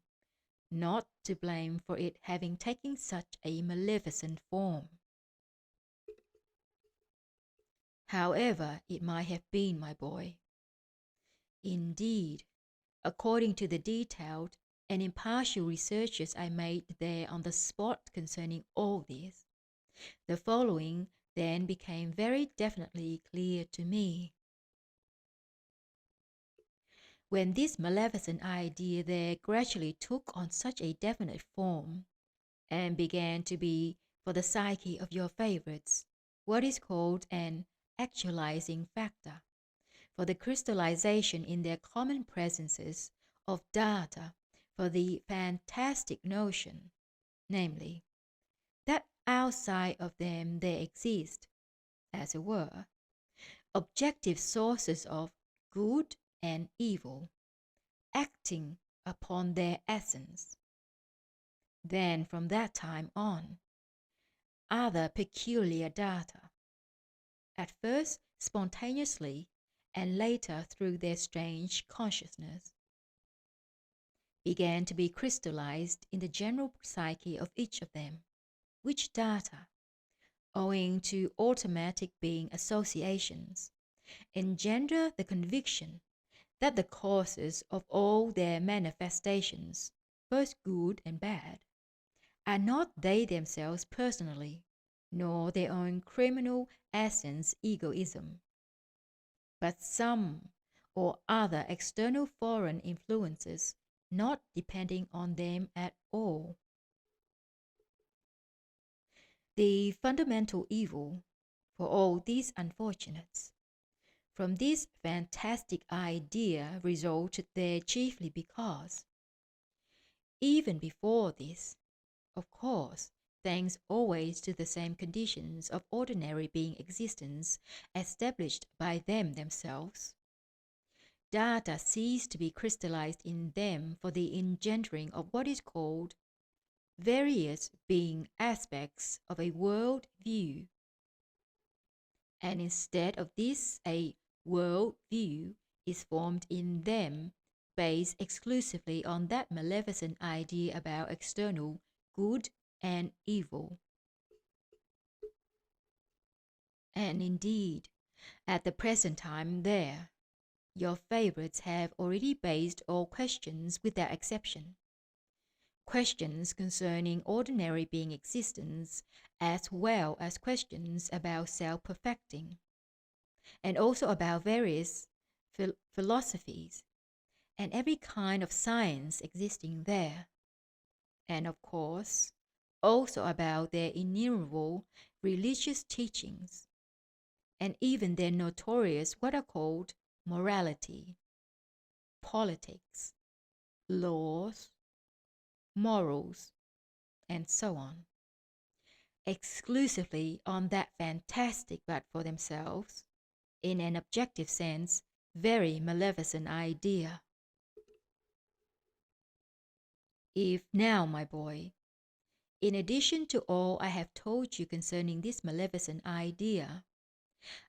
not to blame for it having taken such a maleficent form. However it might have been, my boy, indeed, according to the detailed and impartial researches I made there on the spot concerning all this, the following then became very definitely clear to me. When this maleficent idea there gradually took on such a definite form, and began to be, for the psyche of your favorites, what is called an actualizing factor, for the crystallization in their common presences of data for the fantastic notion, namely, that outside of them there exist, as it were, objective sources of good and evil, acting upon their essence. Then from that time on, other peculiar data, at first spontaneously and later through their strange consciousness, began to be crystallized in the general psyche of each of them, which data, owing to automatic being associations, engender the conviction that the causes of all their manifestations, both good and bad, are not they themselves personally, nor their own criminal essence egoism, but some or other external foreign influences not depending on them at all. The fundamental evil for all these unfortunates from this fantastic idea resulted there chiefly because, even before this, of course, thanks always to the same conditions of ordinary being existence established by them themselves, data ceased to be crystallized in them for the engendering of what is called various being aspects of a world view. And instead of this, a world view is formed in them based exclusively on that maleficent idea about external good and evil. And indeed, at the present time there, your favorites have already based all questions without exception. Questions concerning ordinary being existence, as well as questions about self-perfecting, and also about various philosophies, and every kind of science existing there, and of course, also about their innumerable religious teachings, and even their notorious what are called morality, politics, laws, morals, and so on, exclusively on that fantastic but for themselves, in an objective sense, very maleficent idea. If now, my boy, in addition to all I have told you concerning this maleficent idea,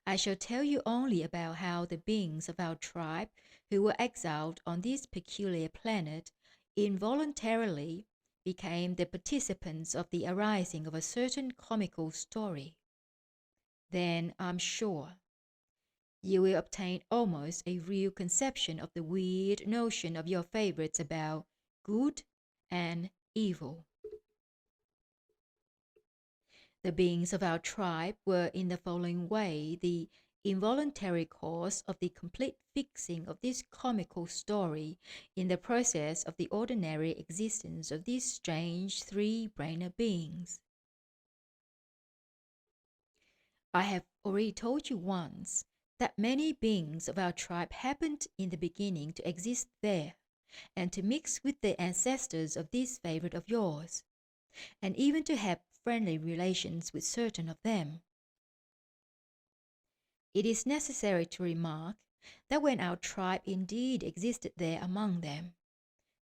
I shall tell you only about how the beings of our tribe who were exiled on this peculiar planet involuntarily became the participants of the arising of a certain comical story, then I'm sure you will obtain almost a real conception of the weird notion of your favorites about good and evil. The beings of our tribe were in the following way the involuntary cause of the complete fixing of this comical story in the process of the ordinary existence of these strange three-brainer beings. I have already told you once that many beings of our tribe happened in the beginning to exist there and to mix with the ancestors of this favorite of yours, and even to have friendly relations with certain of them. It is necessary to remark that when our tribe indeed existed there among them,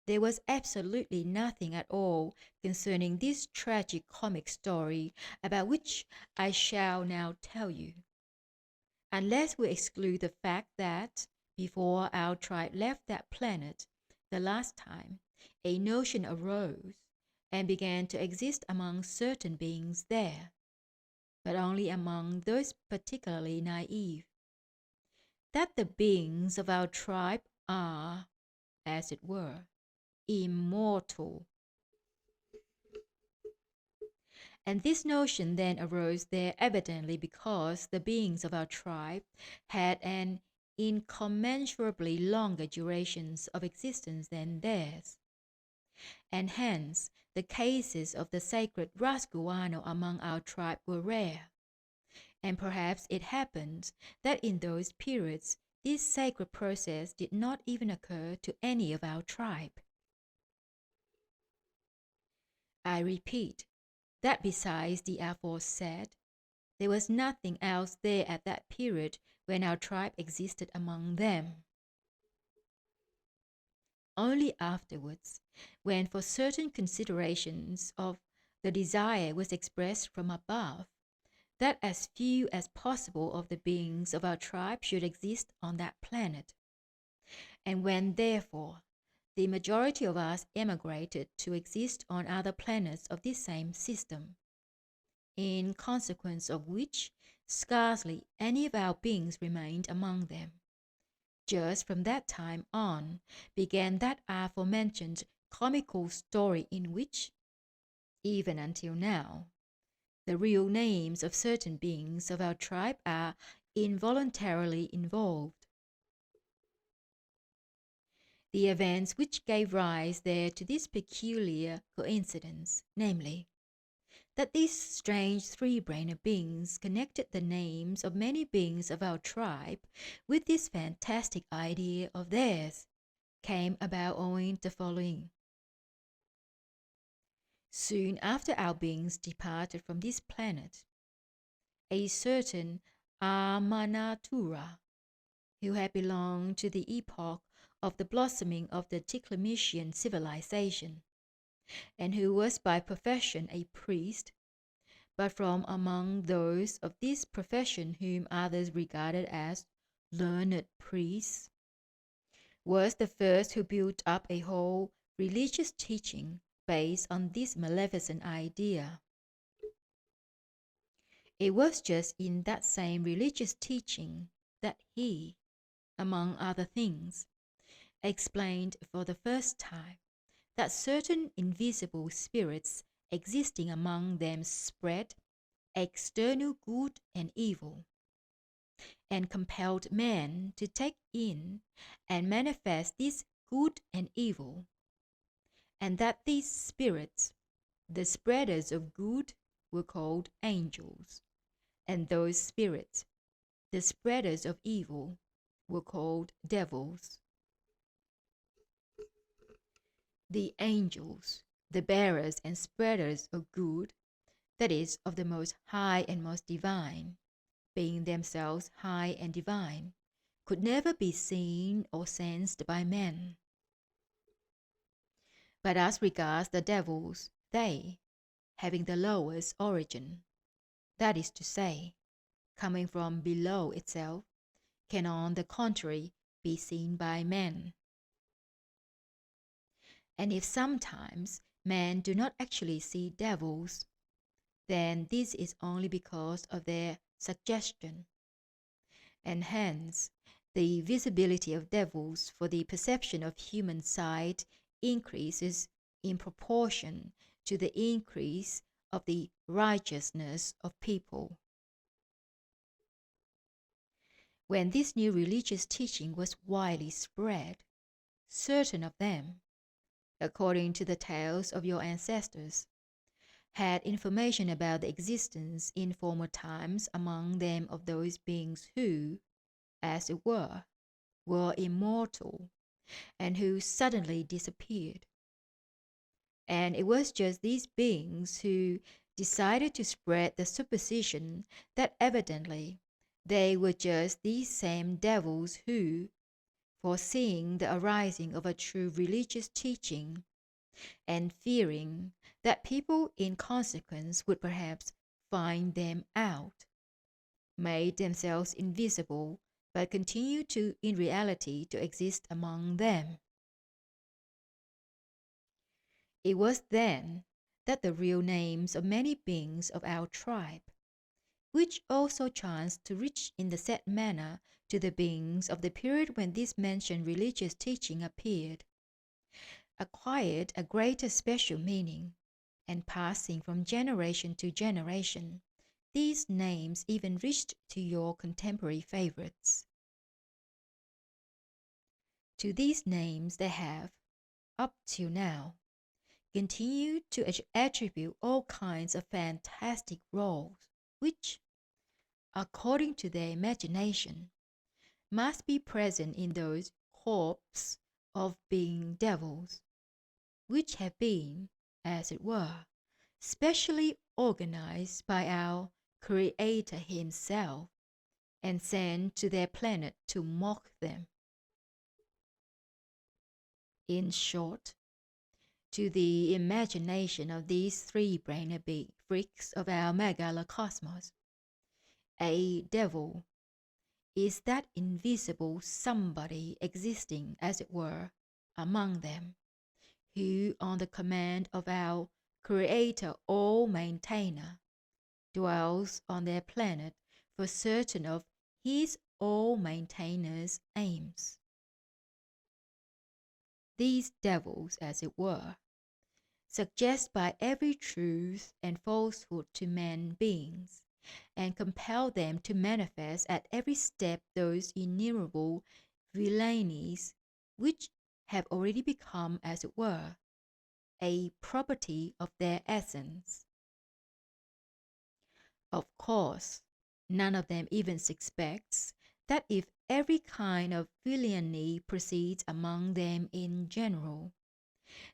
there was absolutely nothing at all concerning this tragic comic story about which I shall now tell you, unless we exclude the fact that before our tribe left that planet the last time, a notion arose and began to exist among certain beings there, but only among those particularly naive, that the beings of our tribe are, as it were, immortal. And this notion then arose there evidently because the beings of our tribe had an incommensurably longer durations of existence than theirs, and hence the cases of the sacred Rascooarno among our tribe were rare, and perhaps it happened that in those periods this sacred process did not even occur to any of our tribe. I repeat that besides the aforesaid, there was nothing else there at that period when our tribe existed among them. Only afterwards, when for certain considerations of the desire was expressed from above, that as few as possible of the beings of our tribe should exist on that planet, and when therefore the majority of us emigrated to exist on other planets of this same system, in consequence of which scarcely any of our beings remained among them. Just from that time on began that aforementioned comical story in which, even until now, the real names of certain beings of our tribe are involuntarily involved. The events which gave rise there to this peculiar coincidence, namely, that these strange three-brainer beings connected the names of many beings of our tribe with this fantastic idea of theirs, came about owing to the following. Soon after our beings departed from this planet, a certain Armanatoora, who had belonged to the epoch of the blossoming of the Tikliamishian civilization, and who was by profession a priest, but from among those of this profession whom others regarded as learned priests, was the first who built up a whole religious teaching based on this maleficent idea. It was just in that same religious teaching that he, among other things, explained for the first time that certain invisible spirits existing among them spread external good and evil, and compelled men to take in and manifest this good and evil, and that these spirits, the spreaders of good, were called angels, and those spirits, the spreaders of evil, were called devils. The angels, the bearers and spreaders of good, that is, of the most high and most divine, being themselves high and divine, could never be seen or sensed by men. But as regards the devils, they, having the lowest origin, that is to say, coming from below itself, can on the contrary be seen by men. And if sometimes men do not actually see devils, then this is only because of their suggestion, and hence the visibility of devils for the perception of human sight increases in proportion to the increase of the righteousness of people. When this new religious teaching was widely spread, certain of them, according to the tales of your ancestors, had information about the existence in former times among them of those beings who, as it were immortal, and who suddenly disappeared. And it was just these beings who decided to spread the supposition that evidently they were just these same devils who, foreseeing the arising of a true religious teaching, and fearing that people in consequence would perhaps find them out, made themselves invisible but continued to, in reality, to exist among them. It was then that the real names of many beings of our tribe, which also chanced to reach in the said manner to the beings of the period when this mentioned religious teaching appeared, acquired a greater special meaning, and passing from generation to generation, these names even reached to your contemporary favorites. To these names they have, up till now, continued to attribute all kinds of fantastic roles, which, according to their imagination, must be present in those corps of being devils, which have been, as it were, specially organized by our Creator himself, and sent to their planet to mock them. In short, to the imagination of these three-brained freaks of our megalocosmos, a devil is that invisible somebody existing, as it were, among them, who, on the command of our Creator all-maintainer, dwells on their planet for certain of his all-maintainer's aims. These devils, as it were, suggest by every truth and falsehood to men beings, and compel them to manifest at every step those innumerable villainies which have already become, as it were, a property of their essence. Of course, none of them even suspects that if every kind of villainy proceeds among them in general,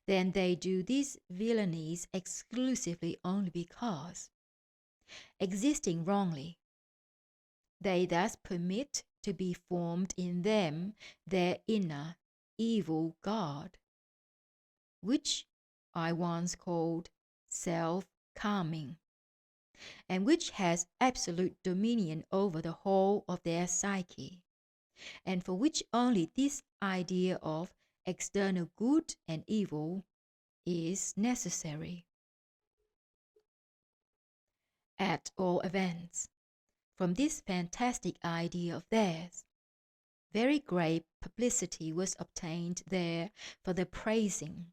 then they do these villainies exclusively only because, existing wrongly, they thus permit to be formed in them their inner evil god, which I once called self-calming, and which has absolute dominion over the whole of their psyche, and for which only this idea of external good and evil is necessary. At all events, from this fantastic idea of theirs, very great publicity was obtained there for the praising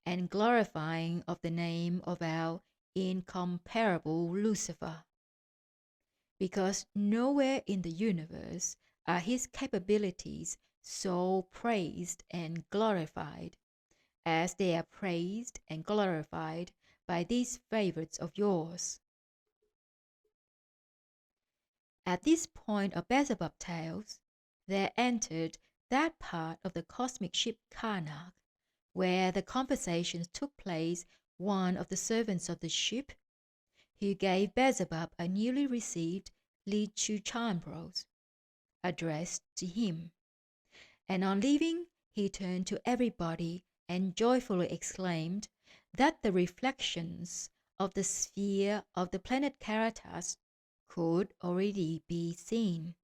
and glorifying of the name of our incomparable Lucifer, because nowhere in the universe are his capabilities so praised and glorified as they are praised and glorified by these favorites of yours. At this point of Beelzebub tales, there entered that part of the cosmic ship Karnak, where the conversations took place, one of the servants of the ship, who gave Beelzebub a newly received Leitoochanbros, addressed to him, and on leaving he turned to everybody and joyfully exclaimed that the reflections of the sphere of the planet Caratas could already be seen,